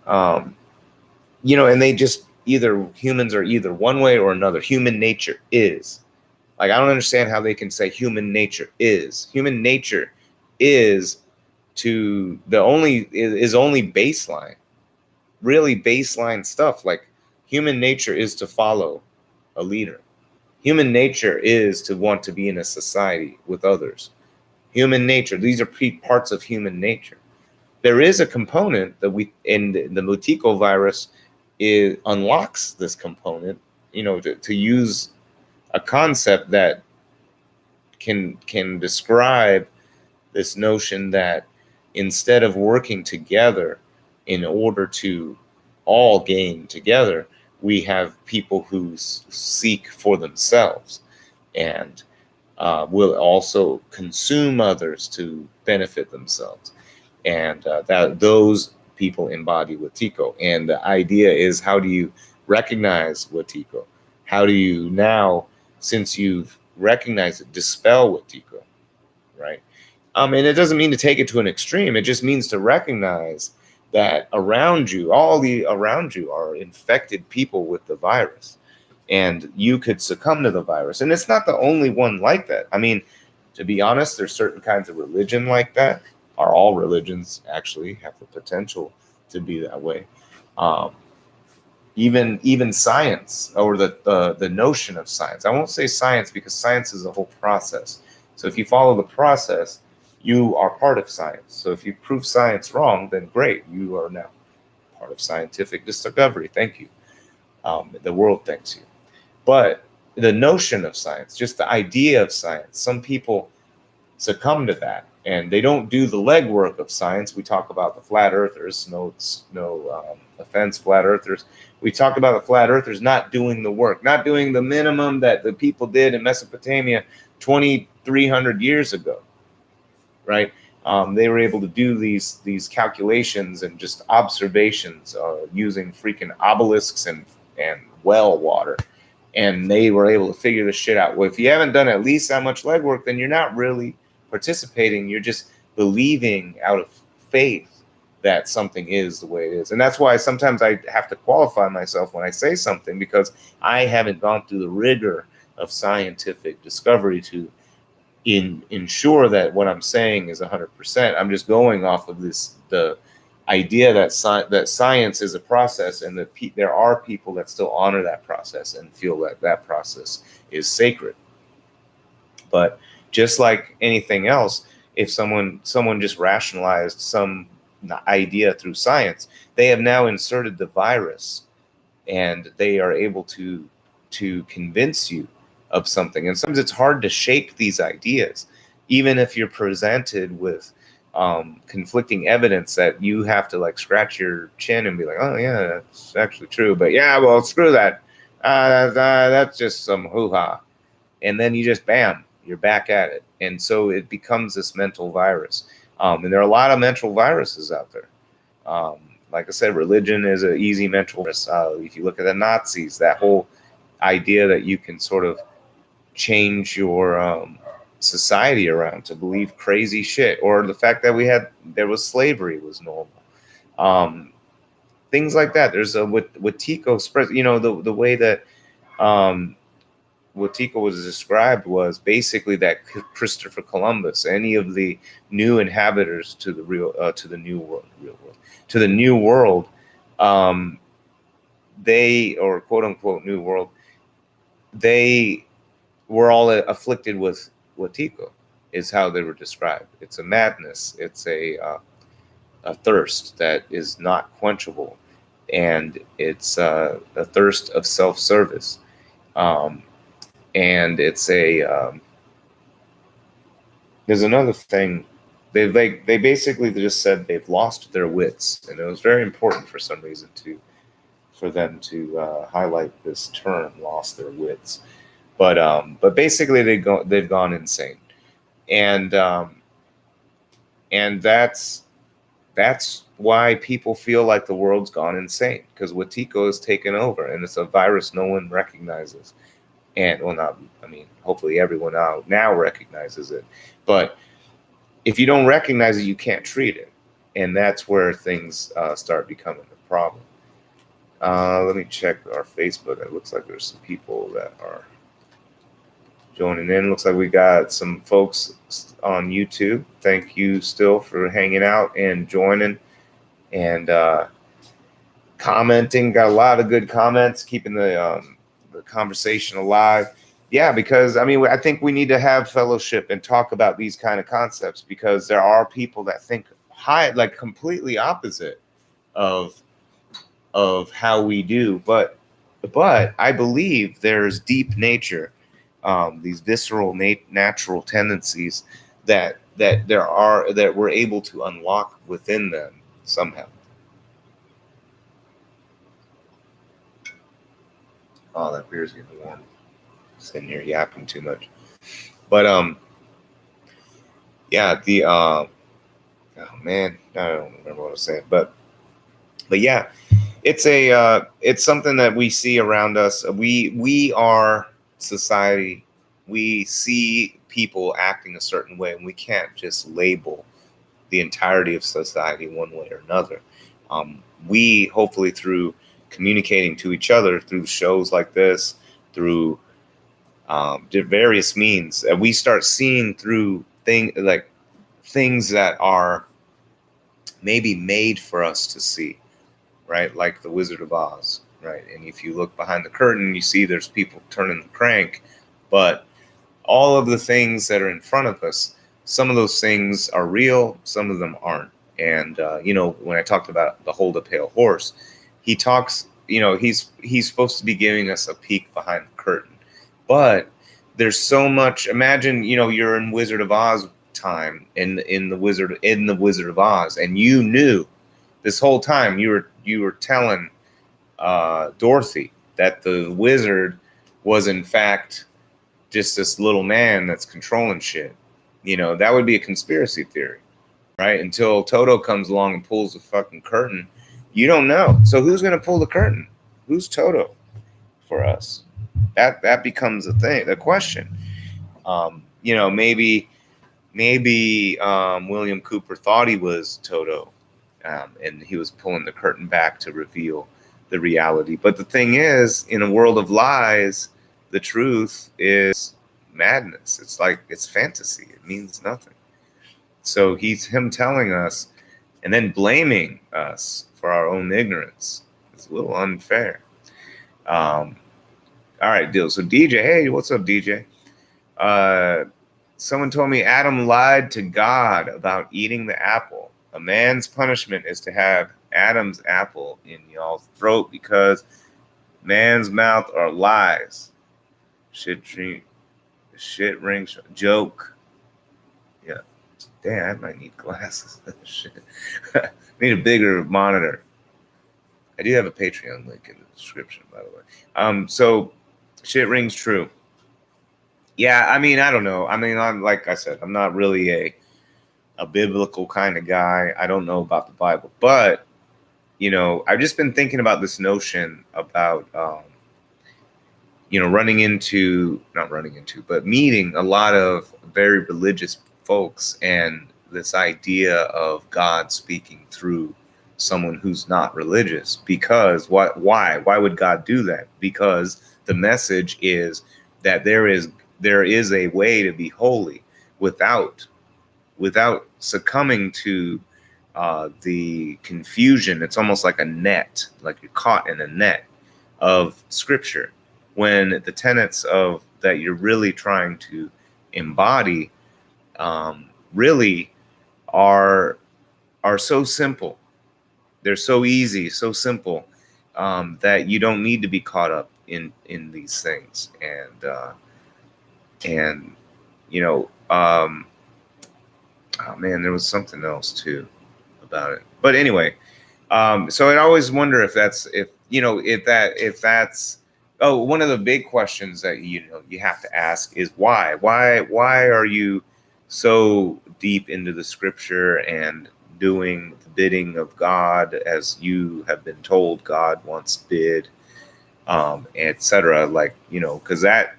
And they just humans are either one way or another. Human nature is. Like, I don't understand how they can say human nature is. Human nature is only baseline, really baseline stuff. Like, human nature is to follow a leader. Human nature is to want to be in a society with others. Human nature, these are parts of human nature. There is a component that in the Wetiko virus, unlocks this component, to use a concept that can describe this notion that instead of working together in order to all gain together, we have people who seek for themselves and will also consume others to benefit themselves. And that those people embody Wetiko. And the idea is, how do you recognize Wetiko? How do you now, since you've recognized it, dispel Wetiko, right? And it doesn't mean to take it to an extreme. It just means to recognize that around you are infected people with the virus, and you could succumb to the virus. And it's not the only one like that. I mean, to be honest, there's certain kinds of religion like that. Are all religions actually have the potential to be that way? Even science, or the notion of science. I won't say science, because science is a whole process. So if you follow the process, you are part of science. So if you prove science wrong, then great, you are now part of scientific discovery. Thank you. The world thanks you. But the notion of science, just the idea of science, some people succumb to that, and they don't do the legwork of science. We talk about the flat earthers, no offense, flat earthers. We talk about the flat earthers not doing the work, not doing the minimum that the people did in Mesopotamia 2,300 years ago, right? They were able to do these calculations and just observations using freaking obelisks and well water. And they were able to figure this shit out. Well, if you haven't done at least that much legwork, then you're not really participating. You're just believing out of faith that something is the way it is. And that's why sometimes I have to qualify myself when I say something, because I haven't gone through the rigor of scientific discovery to ensure that what I'm saying is 100%. I'm just going off of the idea that science is a process, and that there are people that still honor that process and feel that process is sacred. But just like anything else, if someone just rationalized some idea through science, they have now inserted the virus, and they are able to convince you of something. And sometimes it's hard to shake these ideas, even if you're presented with conflicting evidence that you have to like scratch your chin and be like, oh yeah, that's actually true. But yeah, well, screw that. That's just some hoo-ha. And then you just, bam, you're back at it. And so it becomes this mental virus. And there are a lot of mental viruses out there. Um, like I said, religion is an easy mental virus. If you look at the Nazis, that whole idea that you can sort of change your society around to believe crazy shit, or the fact that there was slavery was normal. Um, Things like that. There's a Wetiko spread. You know, the way that um, Wetiko was described was basically that Christopher Columbus, any of the new inhabitants to the to the new world, to the new world, um, they, or quote unquote new world, they were all afflicted with Wetiko, is how they were described. It's a madness. It's a thirst that is not quenchable, and it's a thirst of self-service. Um, and it's there's another thing. They basically just said they've lost their wits, and it was very important for some reason for them to highlight this term, lost their wits. But basically they've gone insane, and that's why people feel like the world's gone insane, because Wetiko has taken over, and it's a virus no one recognizes. And well, not, I mean, hopefully everyone now recognizes it, but if you don't recognize it, you can't treat it, and that's where things start becoming a problem. Let me check our Facebook. It looks like there's some people that are joining in. Looks like we got some folks on YouTube. Thank you still for hanging out and joining and commenting. Got a lot of good comments, keeping the conversation alive. Yeah, because I mean, I think we need to have fellowship and talk about these kind of concepts, because there are people that think like completely opposite of how we do. But I believe there's deep nature, these visceral natural tendencies that we're able to unlock within them somehow. Oh, that beer's getting warm. Sitting here yapping too much. But yeah, oh man, I don't remember what I was saying. But yeah, it's something that we see around us. We are society. We see people acting a certain way, and we can't just label the entirety of society one way or another. We hopefully, through communicating to each other through shows like this, through various means, that we start seeing through things that are maybe made for us to see, right? Like the Wizard of Oz, right? And if you look behind the curtain, you see there's people turning the crank, but all of the things that are in front of us, some of those things are real, some of them aren't. And when I talked about the Hold a Pale Horse, he talks, he's supposed to be giving us a peek behind the curtain, but there's so much. Imagine, you're in Wizard of Oz time, in the Wizard of Oz, and you knew this whole time you were telling Dorothy that the wizard was in fact just this little man that's controlling shit. That would be a conspiracy theory, right? Until Toto comes along and pulls the fucking curtain. You don't know. So who's going to pull the curtain? Who's Toto for us? That becomes the question. Maybe William Cooper thought he was Toto, and he was pulling the curtain back to reveal the reality. But the thing is, in a world of lies, the truth is madness. It's fantasy. It means nothing. So him telling us and then blaming us for our own ignorance is a little unfair. All right, deal. So DJ, hey, what's up, DJ? Someone told me Adam lied to God about eating the apple. A man's punishment is to have Adam's apple in y'all's throat, because man's mouth are lies. Shit rings. Joke. Yeah. Damn, I might need glasses. Shit. Need a bigger monitor. I do have a Patreon link in the description, by the way. So shit rings true. Yeah, I mean, I don't know. I mean, I'm like I said, I'm not really a biblical kind of guy. I don't know about the Bible, but I've just been thinking about this notion about not running into, but meeting a lot of very religious folks, and this idea of God speaking through someone who's not religious. Because why would God do that? Because the message is that there is a way to be holy without succumbing to the confusion. It's almost like a net, like you're caught in a net of Scripture, when the tenets of that you're really trying to embody really are so simple. They're so easy, so simple, that you don't need to be caught up in these things. And you know, oh man, there was something else too about it. But anyway, so I always wonder if that's if that's one of the big questions that you have to ask is why are you so deep into the Scripture and doing the bidding of God as you have been told God once bid, etc. Like because that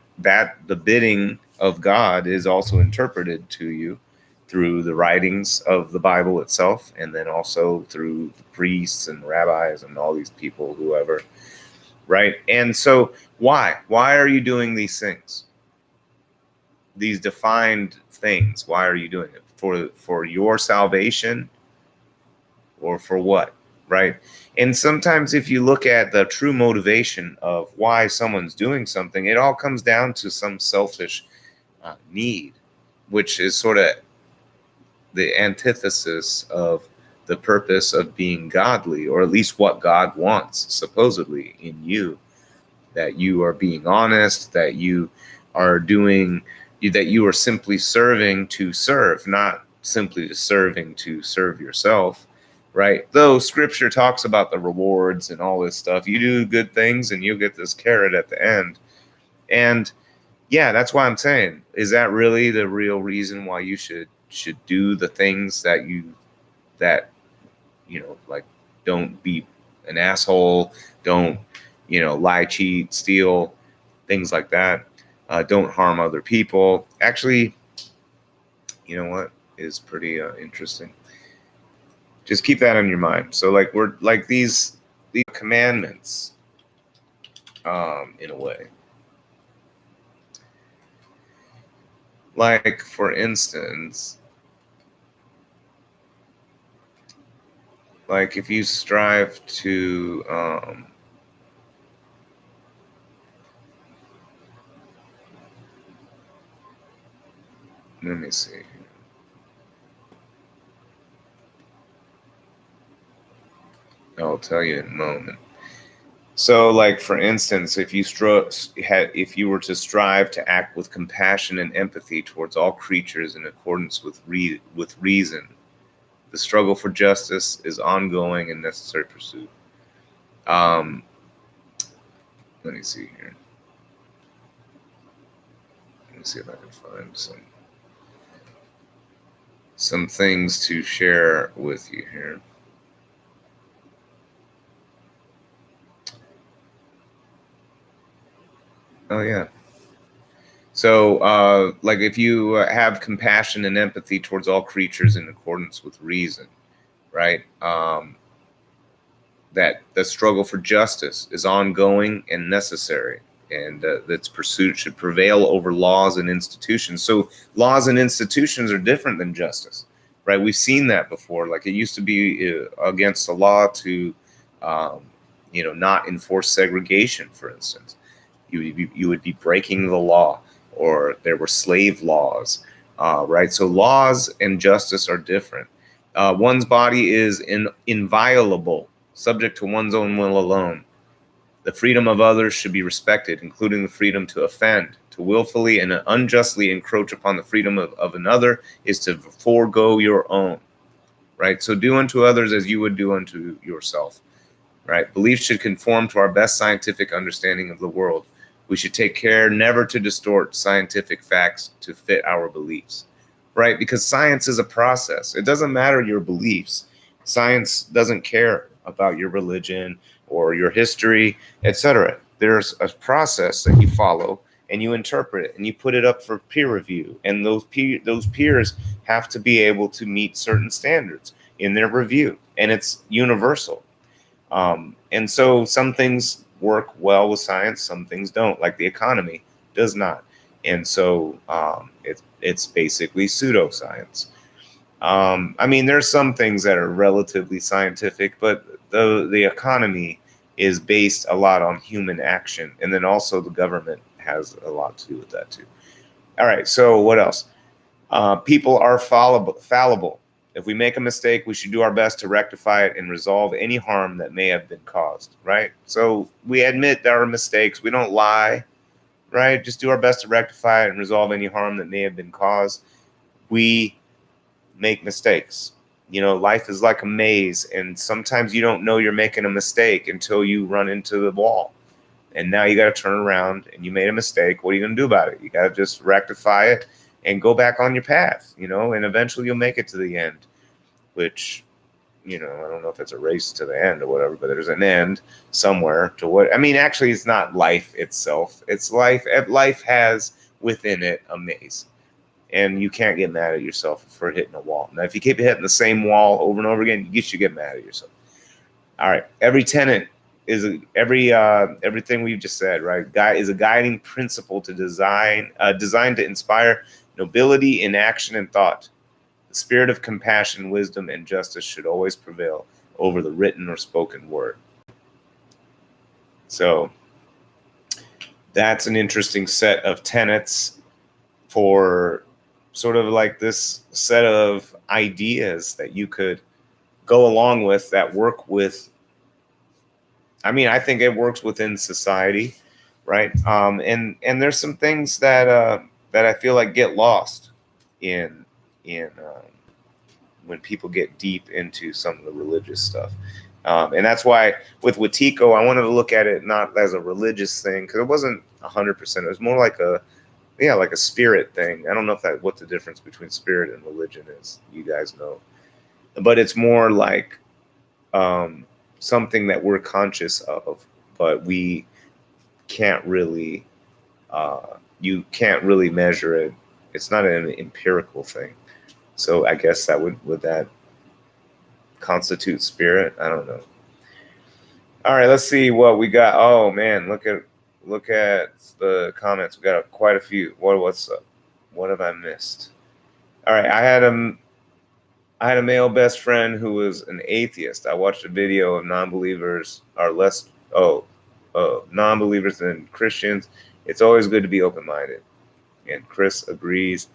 the bidding of God is also interpreted to you through the writings of the Bible itself, and then also through the priests and rabbis and all these people, whoever, right? And so why are you doing these things, these defined things? Why are you doing it? For your salvation, or for what, right? And sometimes if you look at the true motivation of why someone's doing something, it all comes down to some selfish need, which is sort of the antithesis of the purpose of being godly, or at least what God wants supposedly in you. That you are being honest, that you are doing, that you are simply serving to serve, not simply serving to serve yourself, right? Though Scripture talks about the rewards and all this stuff. You do good things and you'll get this carrot at the end. And yeah, that's why I'm saying, is that really the real reason why you should do the things that like, don't be an asshole, don't lie, cheat, steal, things like that, don't harm other people? Actually, you know what is pretty interesting? Just keep that in your mind. So like, we're like these commandments, in a way. Like, for instance, like if you strive to let me see. I'll tell you in a moment. So, like, for instance, if you were to strive to act with compassion and empathy towards all creatures in accordance with reason, the struggle for justice is ongoing and necessary pursuit. Um, Let me see here. Let me see if I can find some things to share with you here. Oh yeah. So, like, if you have compassion and empathy towards all creatures in accordance with reason, right? That the struggle for justice is ongoing and necessary, and its pursuit should prevail over laws and institutions. So laws and institutions are different than justice, right? We've seen that before. Like, it used to be against the law to not enforce segregation, for instance. You would be breaking the law, or there were slave laws, right? So laws and justice are different. One's body is inviolable, subject to one's own will alone. The freedom of others should be respected, including the freedom to offend. To willfully and unjustly encroach upon the freedom of another is to forego your own, right? So do unto others as you would do unto yourself, right? Belief should conform to our best scientific understanding of the world. We should take care never to distort scientific facts to fit our beliefs, right? Because science is a process. It doesn't matter your beliefs. Science doesn't care about your religion or your history, etc. There's a process that you follow, and you interpret it, and you put it up for peer review, and those peers have to be able to meet certain standards in their review, and it's universal. And so some things work well with science, some things don't, like the economy does not. And so it's basically pseudoscience. I mean, there's some things that are relatively scientific, but the economy is based a lot on human action. And then also the government has a lot to do with that too. All right, so what else? People are fallible. If we make a mistake, we should do our best to rectify it and resolve any harm that may have been caused, right? So we admit our mistakes. We don't lie, right? Just do our best to rectify it and resolve any harm that may have been caused. We make mistakes. You know, life is like a maze, and sometimes you don't know you're making a mistake until you run into the wall. And now you got to turn around and you made a mistake. What are you going to do about it? You got to just rectify it and go back on your path, you know, and eventually you'll make it to the end, which, you know, I don't know if it's a race to the end or whatever, but there's an end somewhere to what, I mean, actually it's not life itself. It's life. Life has within it a maze, and you can't get mad at yourself for hitting a wall. Now, if you keep hitting the same wall over and over again, you should get mad at yourself. All right. Every tenet is everything we've just said, right? Is a guiding principle to designed to inspire nobility in action and thought. The spirit of compassion, wisdom, and justice should always prevail over the written or spoken word. So that's an interesting set of tenets for sort of like this set of ideas that you could go along with that work with. I mean, I think it works within society, right? And there's some things that I feel like get lost in when people get deep into some of the religious stuff. And that's why with Wetiko, I wanted to look at it not as a religious thing, because it wasn't 100%. It was more like like a spirit thing. I don't know what the difference between spirit and religion is. You guys know, but it's more like something that we're conscious of, but we can't really. You can't really measure it. It's not an empirical thing. So I guess that would that constitute spirit? I don't know. All right, let's see what we got. Oh man, look at the comments. We got quite a few. What's up? What have I missed? All right, I had a male best friend who was an atheist. I watched a video of non-believers are less non-believers than Christians. It's always good to be open-minded. And Chris agrees.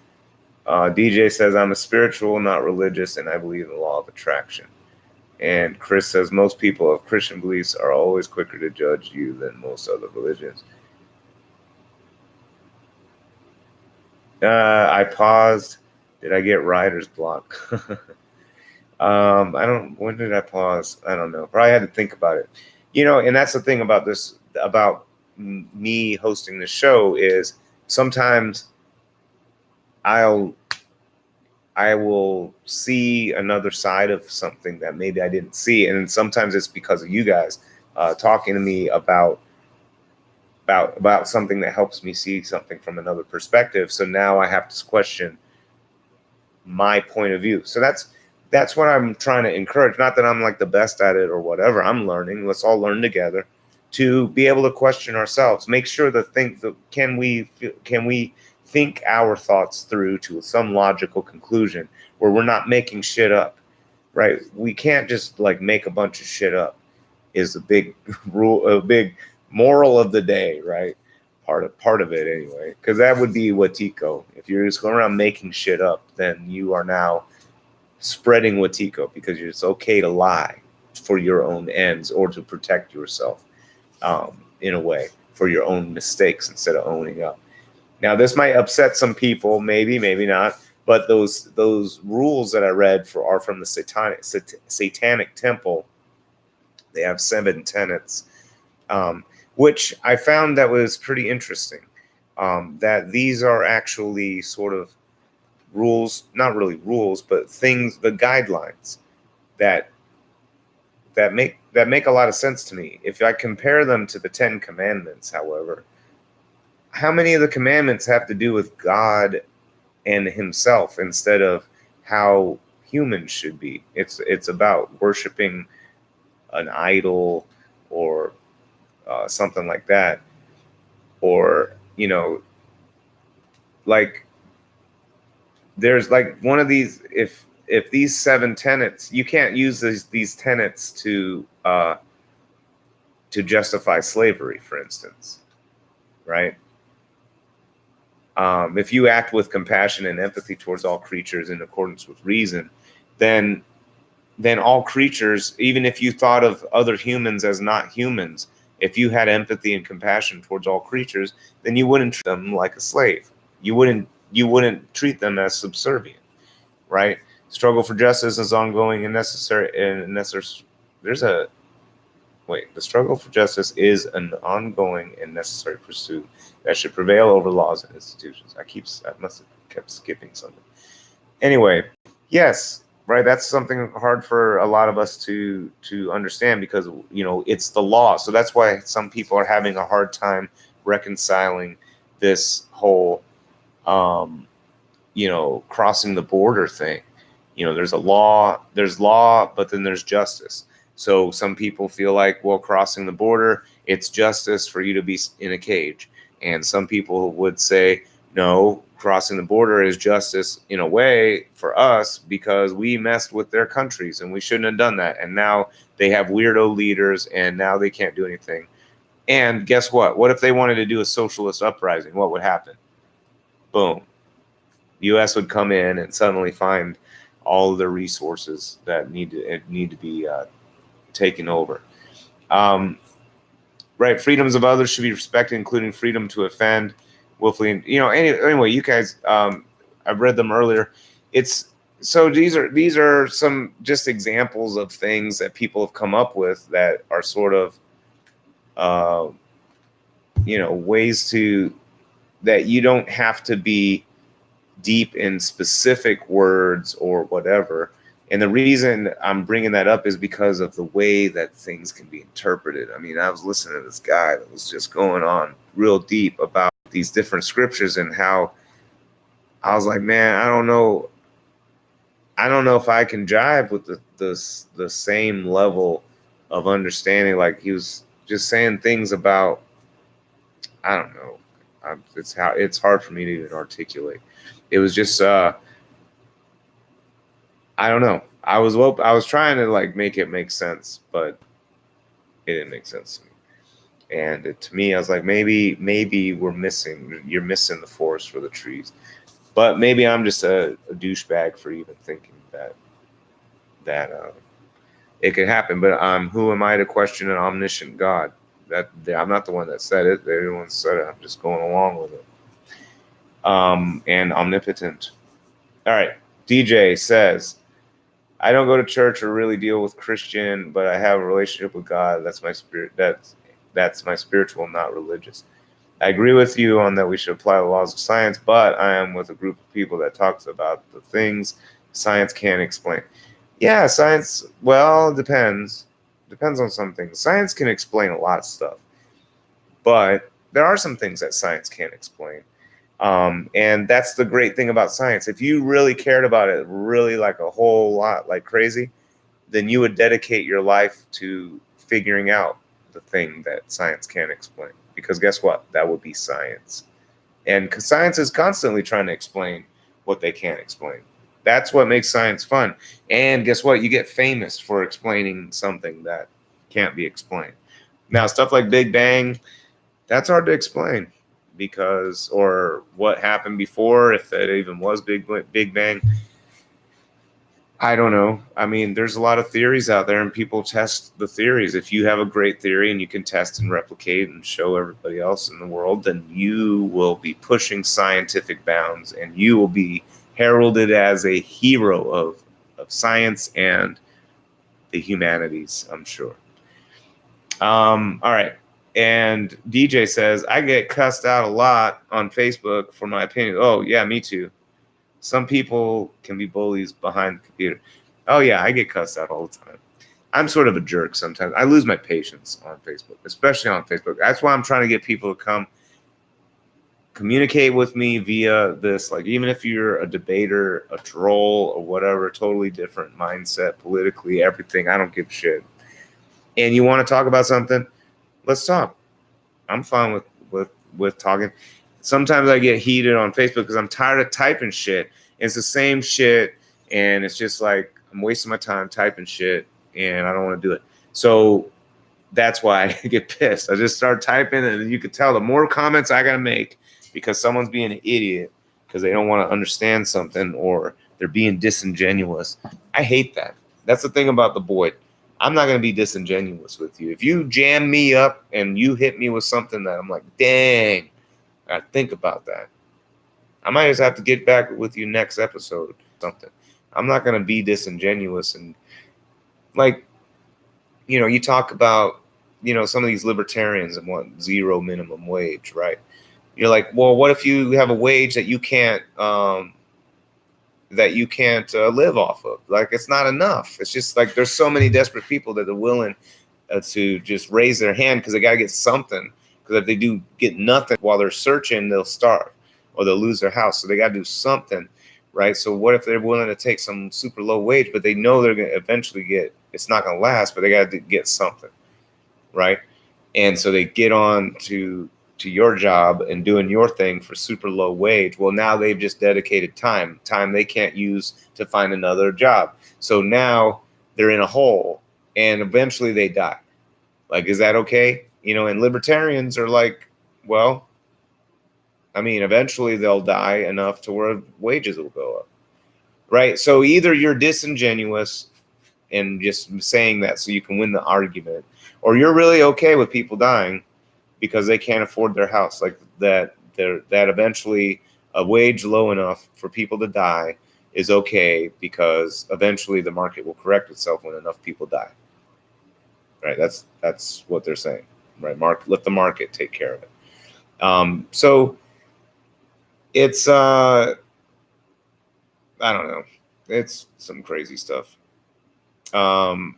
DJ says, I'm a spiritual, not religious, and I believe in the law of attraction. And Chris says, most people of Christian beliefs are always quicker to judge you than most other religions. I paused. Did I get writer's block? When did I pause? I don't know. Probably had to think about it. You know, and that's the thing about this, about me hosting the show, is sometimes I will see another side of something that maybe I didn't see. And sometimes it's because of you guys talking to me about something that helps me see something from another perspective. So now I have to question my point of view. So that's what I'm trying to encourage. Not that I'm like the best at it or whatever. I'm learning. Let's all learn together to be able to question ourselves. Make sure to think that can we think our thoughts through to some logical conclusion where we're not making shit up, right? We can't just like make a bunch of shit up is a big rule, a big moral of the day, right? Part of it anyway, because that would be Wetiko. If you're just going around making shit up, then you are now spreading Wetiko, because it's okay to lie for your own ends or to protect yourself in a way for your own mistakes instead of owning up. Now, this might upset some people, maybe not, but those rules that I read are from the Satanic Temple. They have 7 tenets. which I found that was pretty interesting. That these are actually sort of rules, not really rules, but things, the guidelines that make a lot of sense to me. If I compare them to the Ten Commandments, however, how many of the commandments have to do with God and Himself instead of how humans should be? It's about worshiping an idol or something like that, or like there's like one of these. If these seven tenets, you can't use these tenets to justify slavery, for instance, right? If you act with compassion and empathy towards all creatures in accordance with reason, then all creatures, even if you thought of other humans as not humans, if you had empathy and compassion towards all creatures, then you wouldn't treat them like a slave. You wouldn't treat them as subservient, right? Struggle for justice is ongoing and necessary. There's a Wait, the struggle for justice is an ongoing and necessary pursuit that should prevail over laws and institutions. I must have kept skipping something. Anyway, yes, right. That's something hard for a lot of us to understand because it's the law. So that's why some people are having a hard time reconciling this whole crossing the border thing. There's law, but then there's justice. So some people feel like, well, crossing the border, it's justice for you to be in a cage. And some people would say, no, crossing the border is justice in a way for us because we messed with their countries and we shouldn't have done that. And now they have weirdo leaders and now they can't do anything. And guess what? What if they wanted to do a socialist uprising? What would happen? Boom. U.S. would come in and suddenly find all of the resources that need to be taken over. Right, freedoms of others should be respected, including freedom to offend willfully. Anyway, you guys, I've read them earlier. These are some just examples of things that people have come up with that are sort of ways that you don't have to be deep in specific words or whatever. And the reason I'm bringing that up is because of the way that things can be interpreted. I mean, I was listening to this guy that was just going on real deep about these different scriptures and how I was like, man, I don't know if I can jive with the same level of understanding. Like he was just saying things about, I don't know. It's hard for me to even articulate. It was just I don't know. I was trying to like make it make sense, but it didn't make sense to me. And to me, I was like, maybe you're missing the forest for the trees. But maybe I'm just a douchebag for even thinking that it could happen. But who am I to question an omniscient God? I'm not the one that said it. They're the one that said it. I'm just going along with it. And omnipotent. All right. DJ says, I don't go to church or really deal with Christian, but I have a relationship with God. That's my spirit. That's my spiritual, not religious. I agree with you on that we should apply the laws of science, but I am with a group of people that talks about the things science can't explain. Yeah, science, well, it depends. Depends on some things. Science can explain a lot of stuff, but there are some things that science can't explain. And that's the great thing about science. If you really cared about it, really like a whole lot, like crazy, then you would dedicate your life to figuring out the thing that science can't explain. Because guess what? That would be science. And science is constantly trying to explain what they can't explain. That's what makes science fun. And guess what? You get famous for explaining something that can't be explained. Now, stuff like Big Bang, that's hard to explain. Because, or what happened before, if that even was Big Bang, I don't know. I mean, there's a lot of theories out there and people test the theories. If you have a great theory and you can test and replicate and show everybody else in the world, then you will be pushing scientific bounds and you will be heralded as a hero of science and the humanities, I'm sure. All right. And DJ says, I get cussed out a lot on Facebook for my opinion. Oh, yeah, me too. Some people can be bullies behind the computer. Oh, yeah, I get cussed out all the time. I'm sort of a jerk sometimes. I lose my patience on Facebook, especially on Facebook. That's why I'm trying to get people to come communicate with me via this. Like, even if you're a debater, a troll, or whatever, totally different mindset, politically, everything, I don't give a shit. And you want to talk about something, let's talk. I'm fine with talking. Sometimes I get heated on Facebook because I'm tired of typing shit. It's the same shit, and it's just like I'm wasting my time typing shit, and I don't want to do it. So that's why I get pissed. I just start typing, and you can tell the more comments I gotta make because someone's being an idiot because they don't want to understand something or they're being disingenuous. I hate that. That's the thing about the Boyd. I'm not going to be disingenuous with you. If you jam me up and you hit me with something that I'm like, dang, I think about that. I might just have to get back with you next episode or something. I'm not going to be disingenuous. And like, you know, you talk about, you know, some of these libertarians and want zero minimum wage, right? You're like, well, what if you have a wage that you can't live off of? Like, it's not enough. It's just like there's so many desperate people that are willing to just raise their hand because they got to get something. Because if they do get nothing while they're searching, they'll starve or they'll lose their house. So they got to do something, right? So what if they're willing to take some super low wage, but they know they're going to eventually get, it's not going to last, but they got to get something, right? And so they get on to your job and doing your thing for super low wage. Well, now they've just dedicated time they can't use to find another job. So now they're in a hole and eventually they die. Like, is that okay? You know, and libertarians are like, well, I mean, eventually they'll die enough to where wages will go up, right? So either you're disingenuous and just saying that so you can win the argument, or you're really okay with people dying because they can't afford their house, like that eventually a wage low enough for people to die is okay because eventually the market will correct itself when enough people die. Right? That's what they're saying. Right? Let the market take care of it. So it's I don't know. It's some crazy stuff. Oh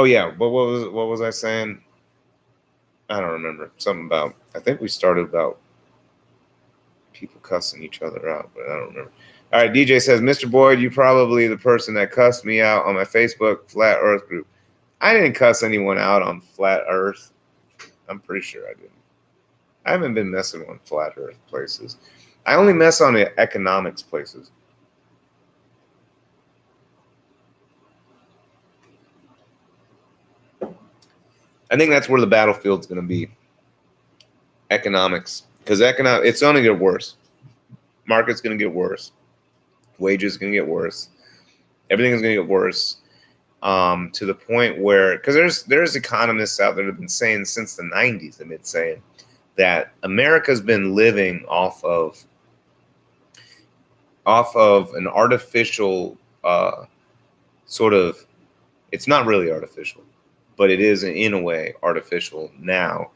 yeah, what was I saying? I don't remember. Something about, I think we started about people cussing each other out, but I don't remember. All right, DJ says, Mr. Boyd, you probably the person that cussed me out on my Facebook Flat Earth group. I didn't cuss anyone out on Flat Earth. I'm pretty sure I didn't. I haven't been messing on Flat Earth places. I only mess on the economics places. I think that's where the battlefield's going to be. Economics. Because it's only going to get worse. Market's going to get worse. Wages going to get worse. Everything is going to get worse. To the point where, because there's economists out there that have been saying since the 90s, they've been saying that America's been living off of an artificial sort of, it's not really artificial, but it is in a way artificial now,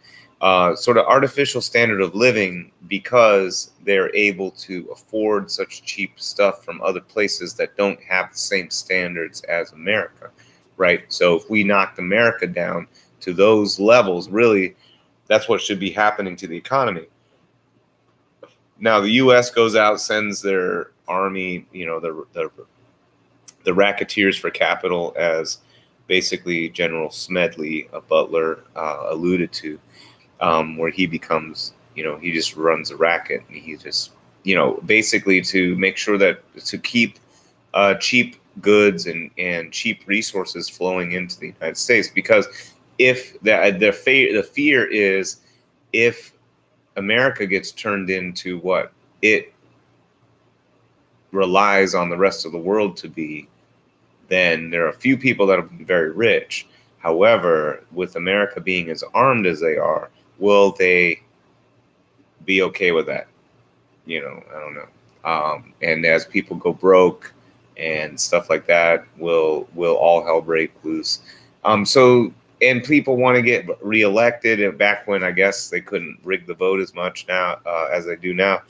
sort of artificial standard of living because they're able to afford such cheap stuff from other places that don't have the same standards as America, right? So if we knocked America down to those levels, really, that's what should be happening to the economy. Now the U.S. goes out, sends their army, you know, the racketeers for capital, as basically General Smedley, a Butler, alluded to, where he becomes, you know, he just runs a racket and he just, you know, basically to make sure that to keep cheap goods and cheap resources flowing into the United States. Because if the fear is, if America gets turned into what it relies on the rest of the world to be, then there are a few people that will be very rich. However, with America being as armed as they are, will they be okay with that? You know, I don't know. And as people go broke and stuff like that, will all hell break loose. So and people want to get reelected. And back when I guess they couldn't rig the vote as much now as they do now,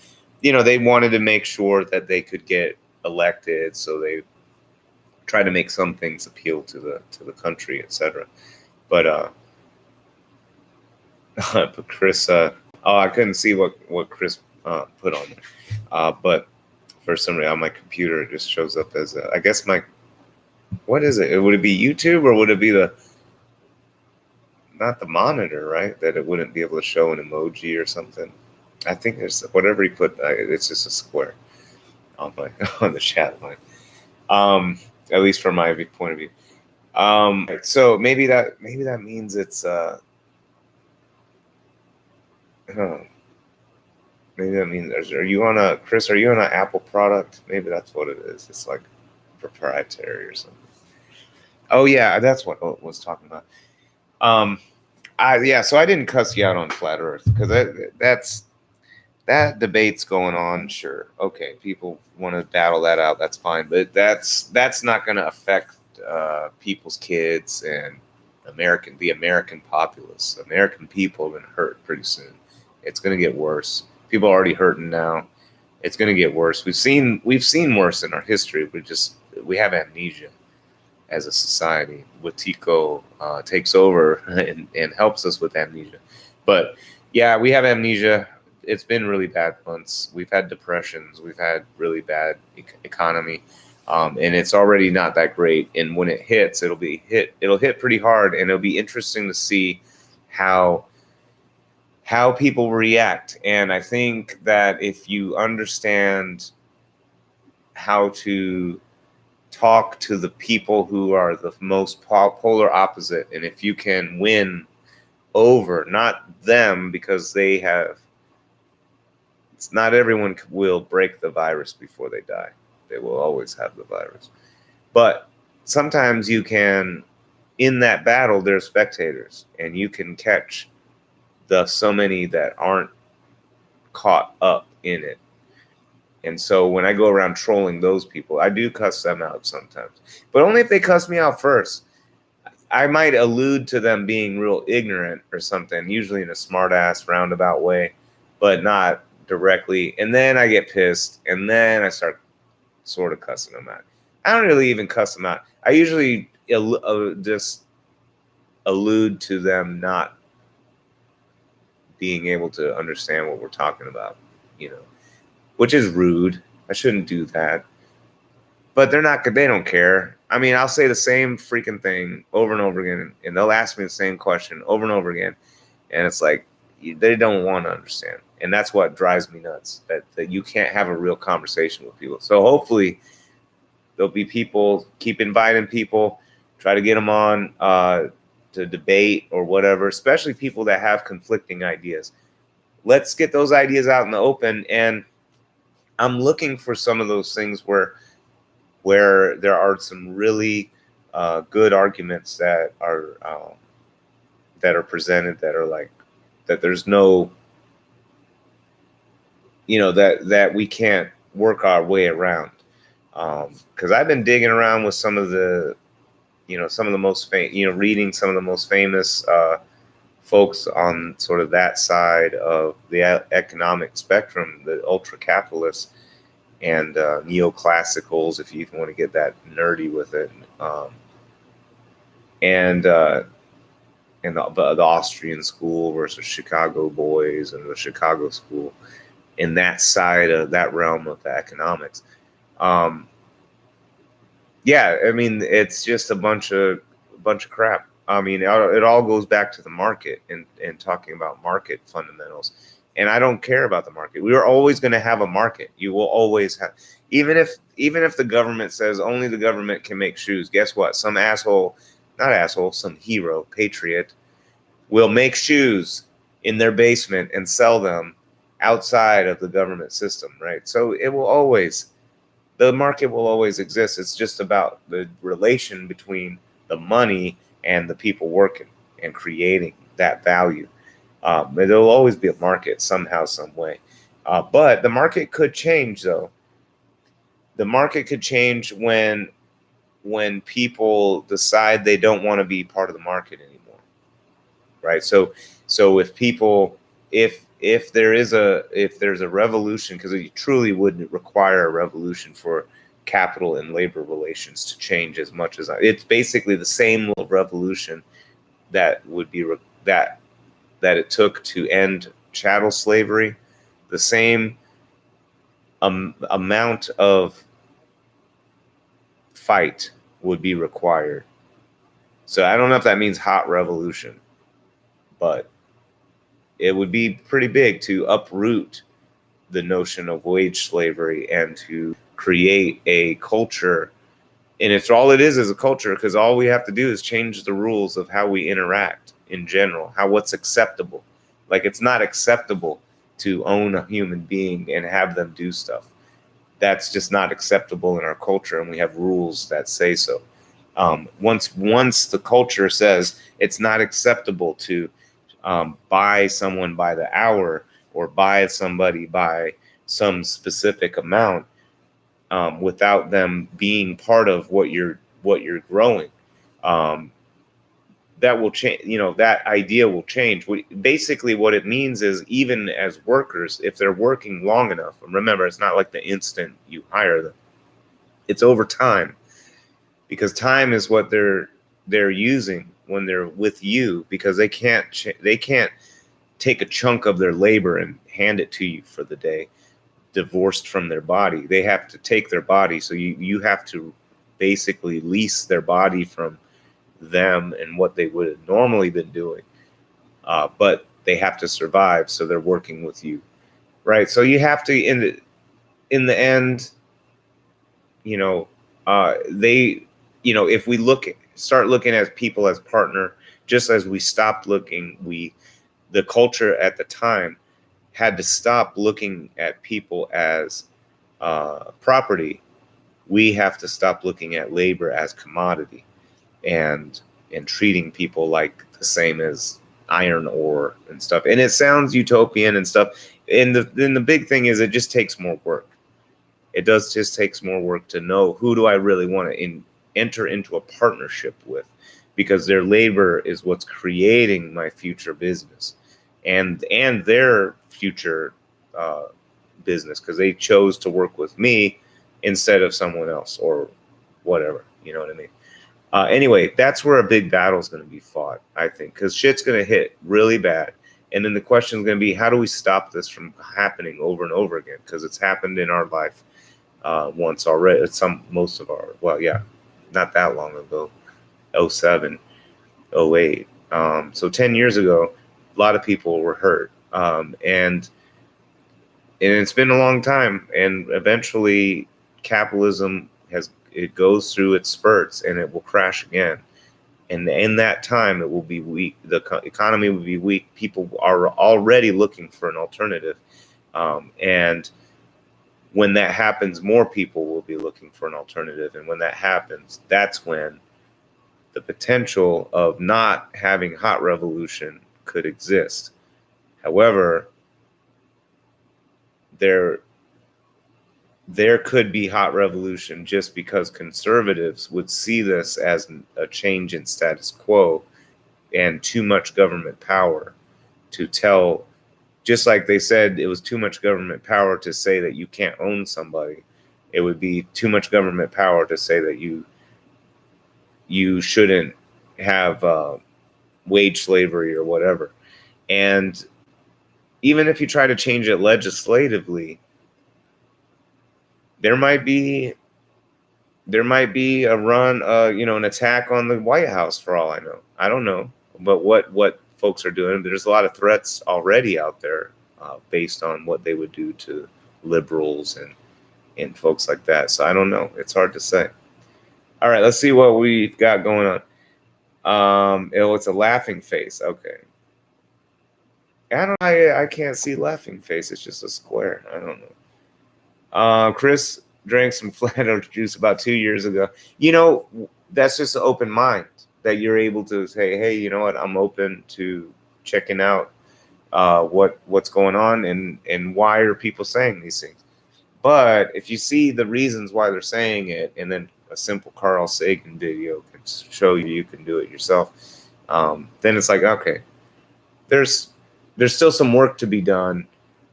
they wanted to make sure that they could get elected, so they try to make some things appeal to the country, etc. But but Chris, I couldn't see what Chris put on there. But for some reason on my computer, it just shows up as I guess what is it? Would it be YouTube, or would it be not the monitor, right? That it wouldn't be able to show an emoji or something. I think there's whatever he put. It's just a square on on the chat line. At least from my point of view. So maybe that means it's maybe that means are you on a Chris? Are you on an Apple product? Maybe that's what it is. It's like proprietary or something. Oh yeah, that's what I was talking about. So I didn't cuss you out on flat Earth because that debate's going on. Sure, okay, people want to battle that out. That's fine, but that's not going to affect people's kids and the American populace. American people are going to hurt pretty soon. It's going to get worse. People are already hurting now. It's going to get worse. We've seen worse in our history. We have amnesia as a society. Wetiko takes over and helps us with amnesia. But yeah, we have amnesia. It's been really bad months. We've had depressions. We've had really bad economy. And it's already not that great. And when it hits, it'll hit pretty hard. And it'll be interesting to see how people react. And I think that if you understand how to talk to the people who are the most polar opposite, and if you can win over, not them, because not everyone will break the virus before they die. They will always have the virus. But sometimes you can, in that battle, there's spectators, and you can catch so many that aren't caught up in it. And so when I go around trolling those people, I do cuss them out sometimes, but only if they cuss me out first. I might allude to them being real ignorant or something, usually in a smart ass roundabout way, but not directly. And then I get pissed, and then I start sort of cussing them out. I don't really even cuss them out. I usually just allude to them not being able to understand what we're talking about, which is rude. I shouldn't do that. But they don't care. I mean, I'll say the same freaking thing over and over again, and they'll ask me the same question over and over again. And it's like, they don't want to understand. And that's what drives me nuts, that you can't have a real conversation with people. So hopefully there'll be people, keep inviting people, try to get them on to debate or whatever, especially people that have conflicting ideas. Let's get those ideas out in the open. And I'm looking for some of those things where there are some really good arguments that are presented, that are like, that there's no, that we can't work our way around. Because I've been digging around with some of the, most famous, reading some of the most famous folks on sort of that side of the economic spectrum, the ultra capitalists and neoclassicals, if you even want to get that nerdy with it, and the Austrian school versus Chicago boys and the Chicago school, in that side of that realm of the economics. Yeah, I mean, it's just a bunch of crap. I mean, it all goes back to the market and talking about market fundamentals. And I don't care about the market. We are always going to have a market. You will always have, even if the government says only the government can make shoes. Guess what? Some some hero, patriot, will make shoes in their basement and sell them outside of the government system, right? So the market will always exist. It's just about the relation between the money and the people working and creating that value. There'll always be a market somehow, some way. But the market could change, though. The market could change when people decide they don't want to be part of the market anymore. right? So if people, if there's a revolution, because it truly would require a revolution for capital and labor relations to change as much as it's basically the same little revolution that would be that it took to end chattel slavery, the same amount of fight would be required. So I don't know if that means hot revolution, but it would be pretty big to uproot the notion of wage slavery and to create a culture. And it's all it is a culture, because all we have to do is change the rules of how we interact in general, what's acceptable. Like, it's not acceptable to own a human being and have them do stuff. That's just not acceptable in our culture, and we have rules that say so. Once the culture says it's not acceptable to buy someone by the hour or buy somebody by some specific amount, without them being part of what you're growing, that will change. That idea will change. Basically, what it means is, even as workers, if they're working long enough, and remember, it's not like the instant you hire them, it's over time, because time is what they're using when they're with you, because they can't take a chunk of their labor and hand it to you for the day, divorced from their body. They have to take their body, so you have to basically lease their body from them and what they would have normally been doing, but they have to survive, so they're working with you, right? So you have to, in the end, they, if we start looking at people as partner, just as we stopped looking, the culture at the time had to stop looking at people as property. We have to stop looking at labor as commodity, and treating people like the same as iron ore and stuff. And it sounds utopian and stuff. And the big thing is, it just takes more work. It does just takes more work to know, who do I really want to enter into a partnership with, because their labor is what's creating my future business and their future business, because they chose to work with me instead of someone else or whatever. You know what I mean? Anyway, that's where a big battle is going to be fought, I think, because shit's going to hit really bad. And then the question is going to be, how do we stop this from happening over and over again? Because it's happened in our life once already. Not that long ago, 07, 08. So 10 years ago, a lot of people were hurt. And it's been a long time. And eventually, capitalism it goes through its spurts, and it will crash again. And in that time, it will be weak. The economy will be weak. People are already looking for an alternative. And when that happens, more people will be looking for an alternative. And when that happens, that's when the potential of not having hot revolution could exist. However, there could be hot revolution just because conservatives would see this as a change in status quo and too much government power to tell, just like they said it was too much government power to say that you can't own somebody. It would be too much government power to say that you shouldn't have wage slavery or whatever. And even if you try to change it legislatively, there might be a run, an attack on the White House, for all I know. I don't know, but what folks are doing, there's a lot of threats already out there based on what they would do to liberals and folks like that. So I don't know. It's hard to say. All right, let's see what we've got going on. It's a laughing face. Okay. I can't see laughing face. It's just a square. I don't know. Chris drank some flat earth juice about 2 years ago. That's just an open mind, that you're able to say, hey, you know what? I'm open to checking out what's going on and why are people saying these things. But if you see the reasons why they're saying it, and then a simple Carl Sagan video can show you can do it yourself, then it's like, okay. there's still some work to be done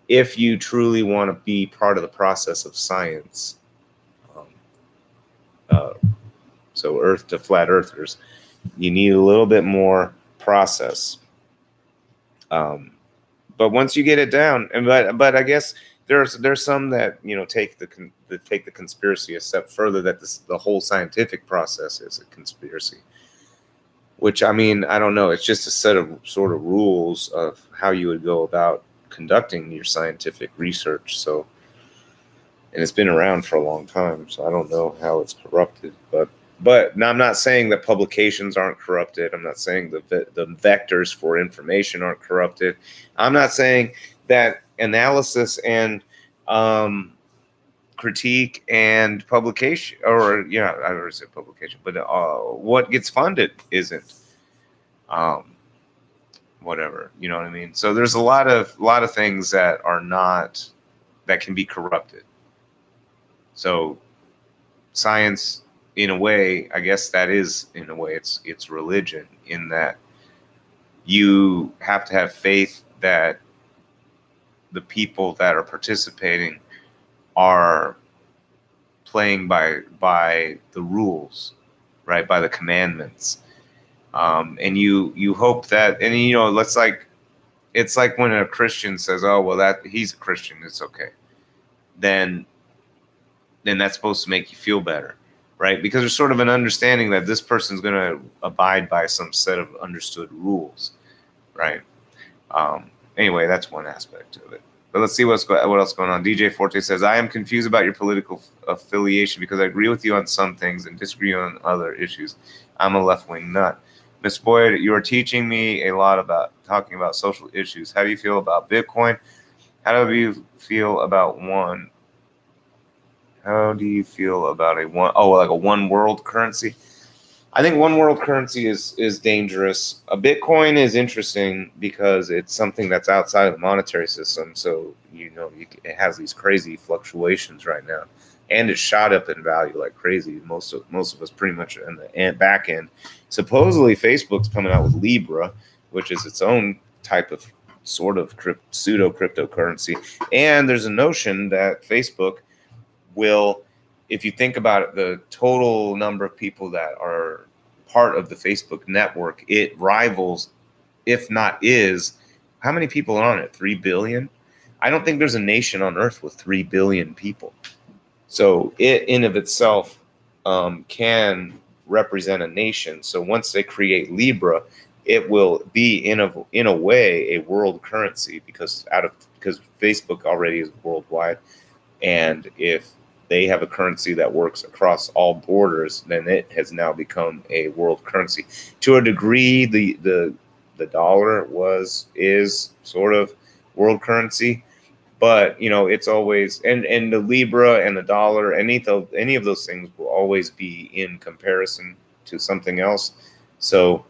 if you truly want to be part of the process of science. Uh, so Earth to flat earthers, you need a little bit more process. But once you get it down, and but I guess there's some that take the conspiracy a step further, that the whole scientific process is a conspiracy. Which, I mean, I don't know. It's just a set of sort of rules of how you would go about conducting your scientific research. So, and it's been around for a long time, so I don't know how it's corrupted. But now, I'm not saying that publications aren't corrupted. I'm not saying the vectors for information aren't corrupted. I'm not saying that analysis and critique and publication, or I already said publication, but what gets funded isn't. Whatever, you know what I mean? So there's a lot of things that can be corrupted. So science, in a way, I guess that is, in a way, it's religion, in that you have to have faith that the people that are participating are playing by the rules, right? By the commandments. And you hope that, and it's like when a Christian says, "Oh, well, that he's a Christian, it's okay," then that's supposed to make you feel better, right? Because there's sort of an understanding that this person's going to abide by some set of understood rules, right? Anyway, that's one aspect of it. But let's see what else going on. DJ Forte says, "I am confused about your political affiliation because I agree with you on some things and disagree on other issues. I'm a left-wing nut. Miss Boyd, you are teaching me a lot about talking about social issues. How do you feel about Bitcoin? How do you feel about one? How do you feel about a one world currency? I think one world currency is dangerous. A Bitcoin is interesting because it's something that's outside of the monetary system. So, it has these crazy fluctuations right now. And it shot up in value like crazy. Most of us pretty much in the back end. Supposedly, Facebook's coming out with Libra, which is its own type of sort of pseudo cryptocurrency. And there's a notion that Facebook will, if you think about it, the total number of people that are part of the Facebook network, it rivals, if not is, how many people are on it? 3 billion? I don't think there's a nation on Earth with 3 billion people. So it in of itself can represent a nation. So once they create Libra, it will be in a way a world currency because Facebook already is worldwide, and if they have a currency that works across all borders, then it has now become a world currency. To a degree, the dollar is sort of world currency. But it's always, and the Libra and the dollar, any of those things will always be in comparison to something else. So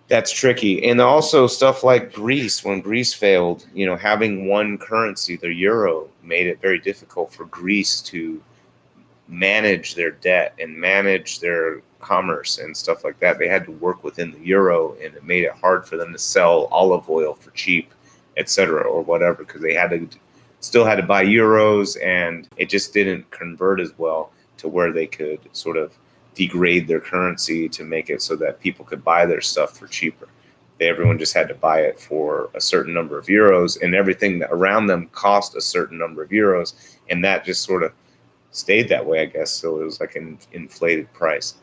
that's tricky. And also stuff like Greece, when Greece failed, having one currency, the euro, made it very difficult for Greece to manage their debt and manage their commerce and stuff like that. They had to work within the euro, and it made it hard for them to sell olive oil for cheap, etc., or whatever, because they still had to buy euros, and it just didn't convert as well to where they could sort of degrade their currency to make it so that people could buy their stuff for cheaper. Everyone just had to buy it for a certain number of euros, and everything around them cost a certain number of euros, and that just sort of stayed that way, I guess. So it was like an inflated price.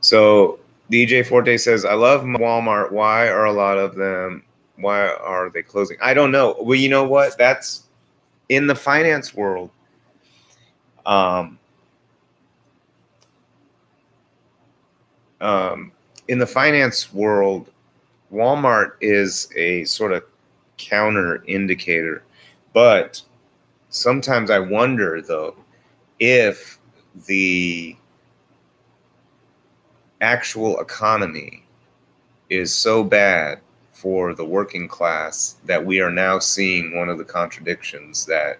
So DJ Forte says, "I love Walmart. Why are they closing?" I don't know. Well, you know what? That's in the finance world. In the finance world, Walmart is a sort of counter indicator. But sometimes I wonder, though, if the actual economy is so bad for the working class that we are now seeing one of the contradictions that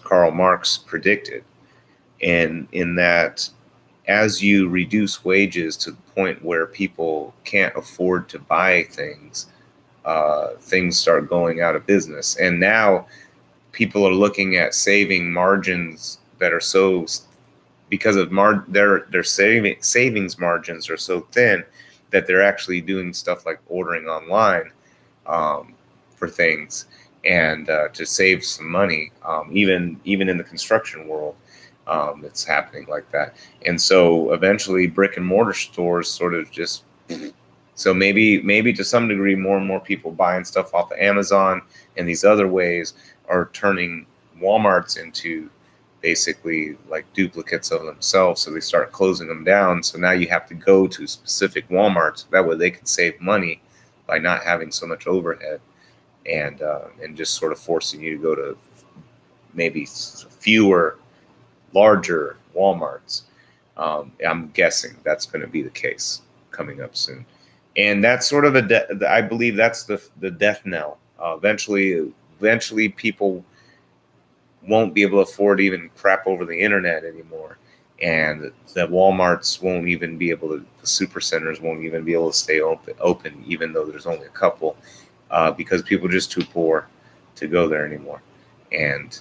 Karl Marx predicted, and in that as you reduce wages to the point where people can't afford to buy things, things start going out of business. And now people are looking at saving margins that are so, because of their savings margins are so thin that they're actually doing stuff like ordering online, for things, and to save some money. Even in the construction world, it's happening like that. And so eventually brick and mortar stores sort of just, so maybe to some degree more and more people buying stuff off of Amazon and these other ways are turning Walmarts into basically like duplicates of themselves. So they start closing them down. So now you have to go to specific Walmarts. That way they can save money by not having so much overhead, and just sort of forcing you to go to maybe fewer, larger Walmarts. I'm guessing that's going to be the case coming up soon. And that's sort of I believe that's the death knell. Eventually people won't be able to afford to even crap over the internet anymore. And the Walmarts won't even be able to, the super centers won't even be able to stay open, even though there's only a couple, because people are just too poor to go there anymore. And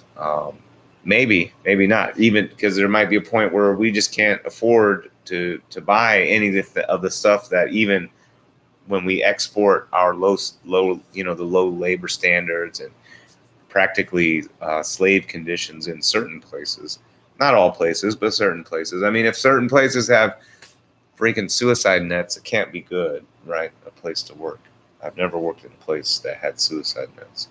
maybe not, even because there might be a point where we just can't afford to buy any of the stuff that, even when we export our low, the low labor standards and practically slave conditions in certain places, not all places, but certain places. I mean, if certain places have freaking suicide nets, it can't be good, right? A place to work. I've never worked in a place that had suicide nets,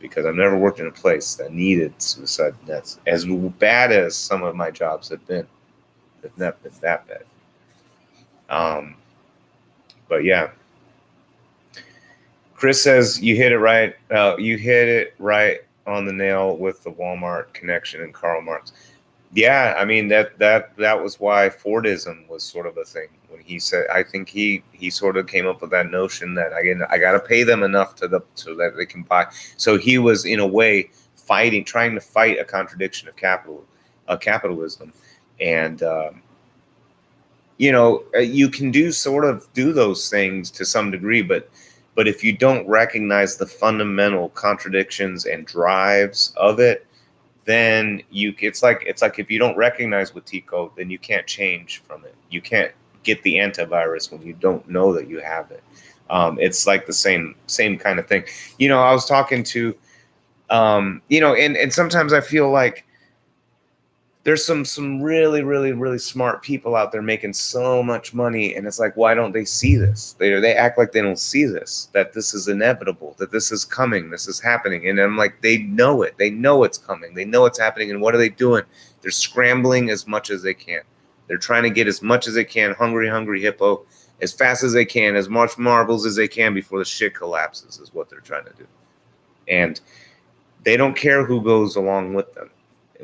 because I've never worked in a place that needed suicide nets. As bad as some of my jobs have been, they've not been that bad. But yeah. Chris says you hit it right. You hit it right on the nail with the Walmart connection and Karl Marx. Yeah, I mean that was why Fordism was sort of a thing. When he said, I think he sort of came up with that notion that I got to pay them enough so that they can buy. So he was in a way trying to fight a contradiction of capitalism, and you can do those things to some degree, but if you don't recognize the fundamental contradictions and drives of it, then it's like if you don't recognize Wetiko, then you can't change from it. You can't get the antivirus when you don't know that you have it. It's like the same kind of thing. I was talking to, and sometimes I feel like there's some really, really, really smart people out there making so much money, and it's like, why don't they see this? They act like they don't see this, that this is inevitable, that this is coming, this is happening. And I'm like, they know it. They know it's coming. They know it's happening. And what are they doing? They're scrambling as much as they can. They're trying to get as much as they can, hungry hippo, as fast as they can, as much marbles as they can before the shit collapses, is what they're trying to do. And they don't care who goes along with them,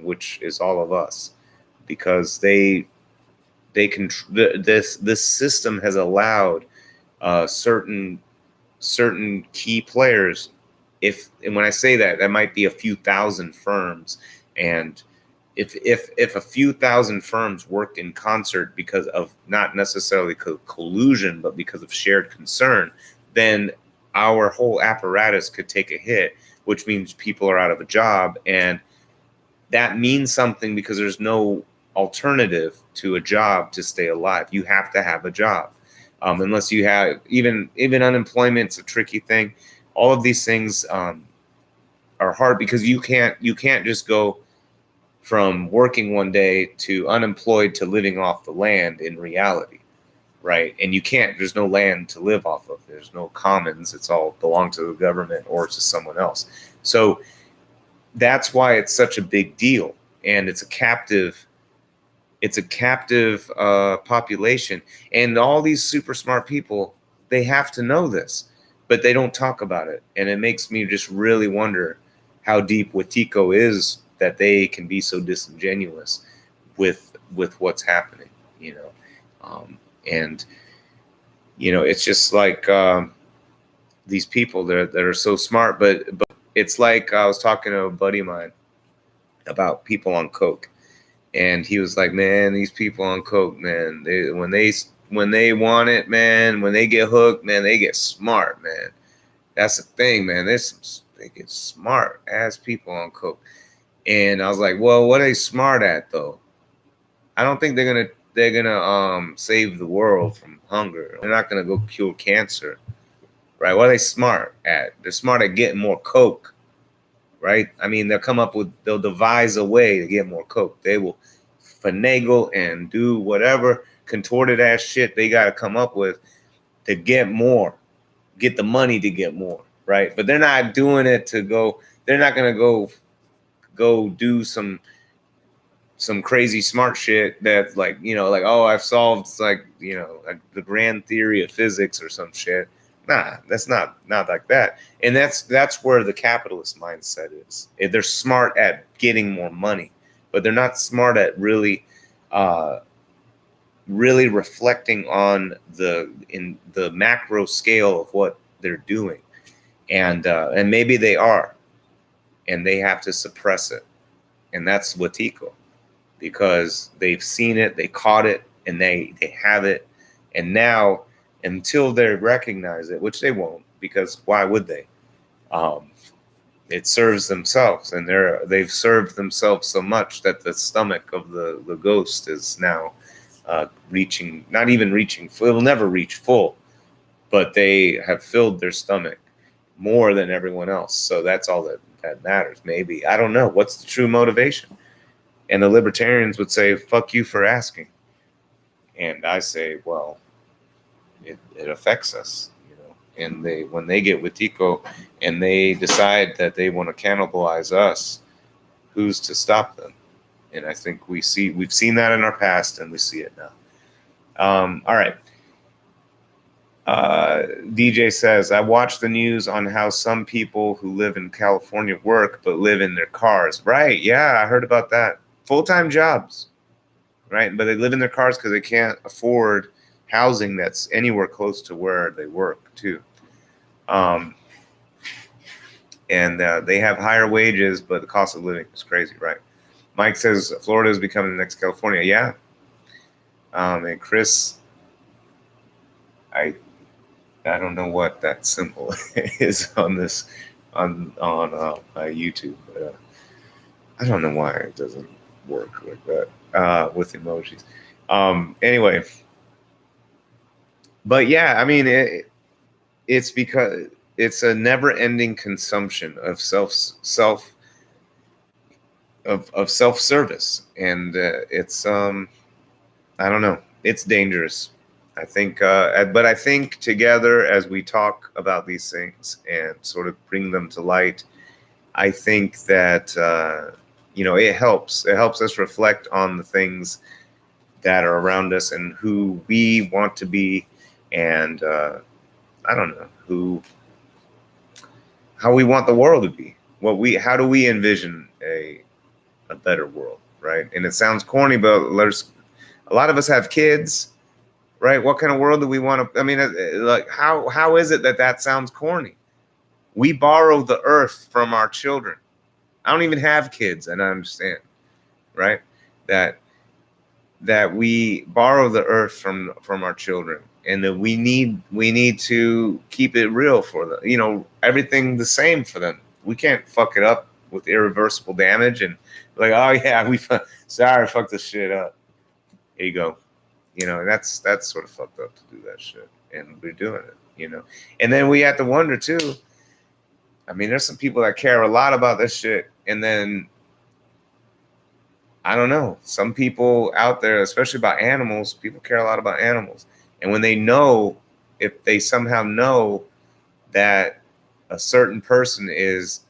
which is all of us, because this system has allowed certain key players. And when I say that, that might be a few thousand firms, and if a few thousand firms worked in concert because of not necessarily collusion, but because of shared concern, then our whole apparatus could take a hit, which means people are out of a job. And that means something, because there's no alternative to a job to stay alive. You have to have a job, unless you have even unemployment's a tricky thing. All of these things are hard, because you can't just go from working one day to unemployed to living off the land in reality, right? And you can't. There's no land to live off of. There's no commons. It's all belong to the government or to someone else. So that's why it's such a big deal, and it's a captive population. And all these super smart people, they have to know this, but they don't talk about it. And it makes me just really wonder how deep Wetiko is, that they can be so disingenuous with what's happening, and it's just like these people that are so smart, but it's like I was talking to a buddy of mine about people on coke, And he was like, man, these people on coke, man, when they want it, man, when they get hooked, man, they get smart, man. That's the thing, man. They get smart ass people on coke. And I was like, well, what are they smart at though? I don't think they're gonna save the world from hunger. They're not gonna go cure cancer, right? What are they smart at? They're smart at getting more coke, right? I mean, they'll devise a way to get more coke. They will finagle and do whatever contorted ass shit they got to come up with to get more, get the money to get more, right? But they're not doing it to go. They're not gonna go do some crazy smart shit that's like, like, oh, I've solved like, like the grand theory of physics or some shit. Nah, that's not like that. And that's where the capitalist mindset is. They're smart at getting more money, but they're not smart at really reflecting on in the macro scale of what they're doing. And maybe they are, and they have to suppress it. And that's Wetiko, because they've seen it, they caught it, and they have it. And now, until they recognize it, which they won't, because why would they? It serves themselves, and they've served themselves so much that the stomach of the ghost is now not even reaching full. It will never reach full, but they have filled their stomach more than everyone else. So that's all that matters. Maybe, I don't know what's the true motivation. And the libertarians would say, fuck you for asking. And I say, well, it affects us, And when they get Wetiko and they decide that they want to cannibalize us, who's to stop them? And I think we've seen that in our past, and we see it now. All right. DJ says, I watched the news on how some people who live in California work but live in their cars. Right. Yeah, I heard about that. Full-time jobs, right? But they live in their cars because they can't afford housing that's anywhere close to where they work, too. And they have higher wages, but the cost of living is crazy, right? Mike says Florida is becoming the next California. Yeah. And Chris, I don't know what that symbol is on YouTube. But, I don't know why it doesn't work like that with emojis. Anyway, but yeah, I mean, it's because it's a never-ending consumption of self-service, and it's I don't know, it's dangerous. I think, but I think together as we talk about these things and sort of bring them to light, I think that it helps. It helps us reflect on the things that are around us and who we want to be, and I don't know how we want the world to be. How do we envision a better world, right? And it sounds corny, but a lot of us have kids, right? What kind of world do we want to? I mean, like how is it that sounds corny? We borrow the earth from our children. I don't even have kids, and I understand, right? That we borrow the earth from our children, and that we need to keep it real for them. Everything the same for them. We can't fuck it up with irreversible damage and like, oh yeah, sorry, fuck this shit up. Here you go. That's sort of fucked up to do that shit, and we're doing it. And then we have to wonder too. I mean, there's some people that care a lot about this shit, and then I don't know. Some people out there, especially about animals, people care a lot about animals. And when if they somehow know that a certain person is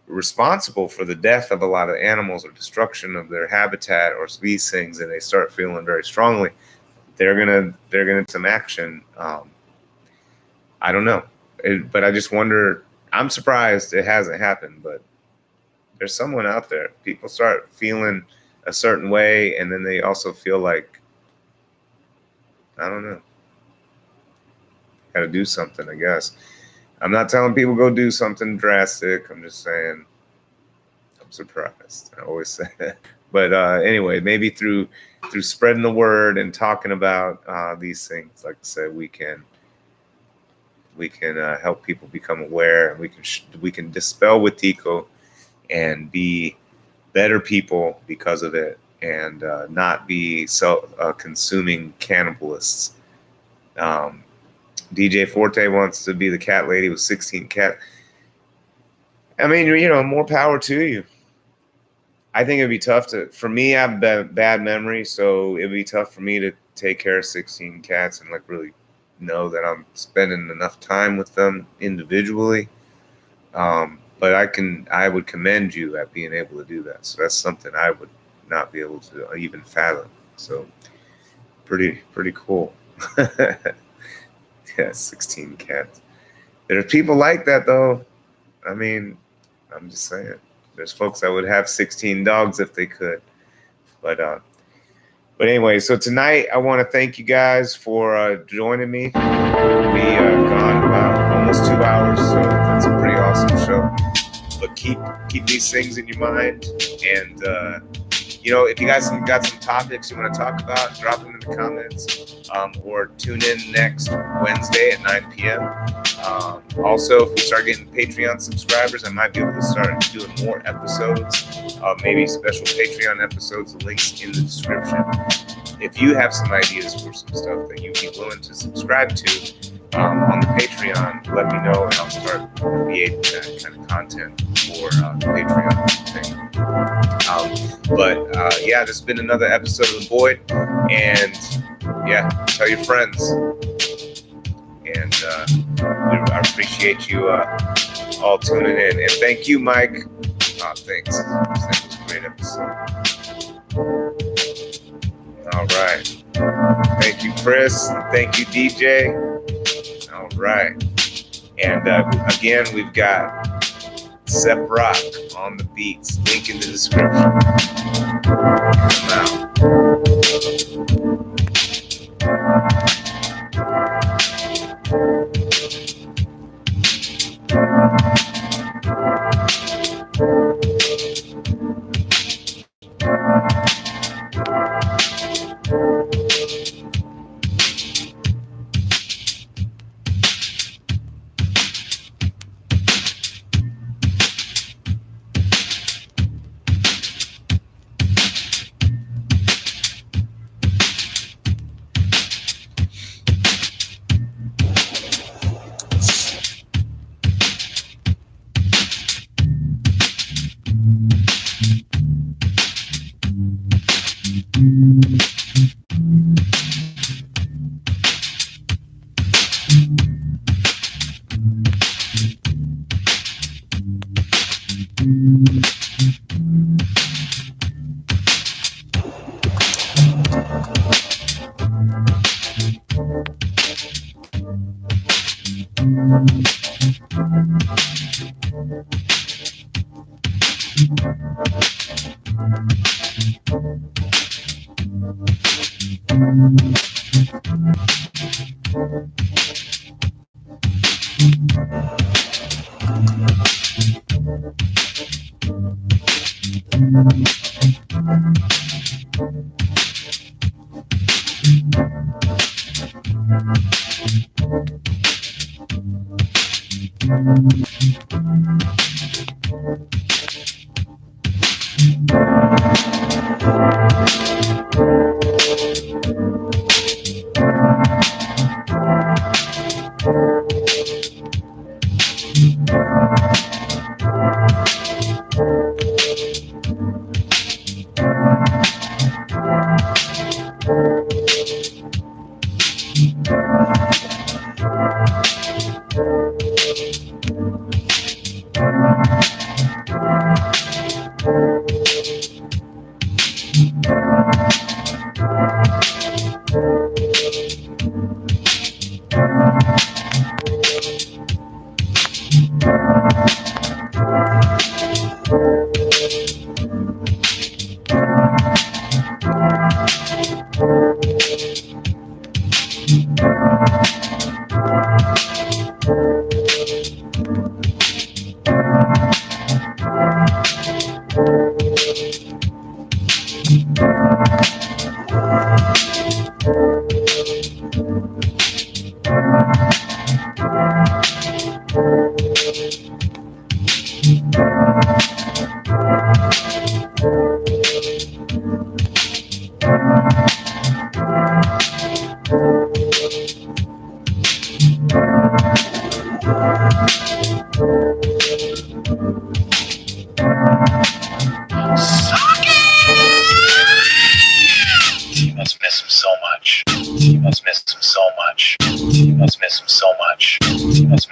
responsible for the death of a lot of animals or destruction of their habitat or these things, and they start feeling very strongly, they're gonna take some action. I don't know, but I just wonder. I'm surprised it hasn't happened, but there's someone out there. People start feeling a certain way, and then they also feel like, I don't know, got to do something, I guess. I'm not telling people go do something drastic. I'm just saying I'm surprised. I always say that. But anyway, maybe through spreading the word and talking about these things, like I said, we can help people become aware, and we can dispel Wetiko and be better people because of it, and not be consuming cannibalists. DJ Forte wants to be the cat lady with 16 cats. I mean, more power to you. I think it'd be tough for me, I have bad memory, so it'd be tough for me to take care of 16 cats and like really know that I'm spending enough time with them individually. But I would commend you at being able to do that. So that's something I would not be able to even fathom. So pretty cool. Yeah, 16 cats. There's people like that though. I mean, I'm just saying. There's folks that would have 16 dogs if they could. But anyway, so tonight I want to thank you guys for joining me. We gone about almost 2 hours, so that's a pretty awesome show. But keep these things in your mind, and if you guys got some topics you want to talk about, drop them in the comments, or tune in next Wednesday at 9 p.m. Also, if we start getting Patreon subscribers, I might be able to start doing more episodes, maybe special Patreon episodes. The link's in the description. If you have some ideas for some stuff that you'd be willing to subscribe to on the Patreon, let me know, and I'll start creating that kind of content for the Patreon thing. This has been another episode of The Void, and tell your friends. And I appreciate you all tuning in. And thank you, Mike. Thanks. This was a great episode. All right. Thank you, Chris. Thank you, DJ. All right. And again, we've got Sep Rock on the beats. Link in the description. Come You must miss him so much. You must miss him so much. You must miss him so much. You must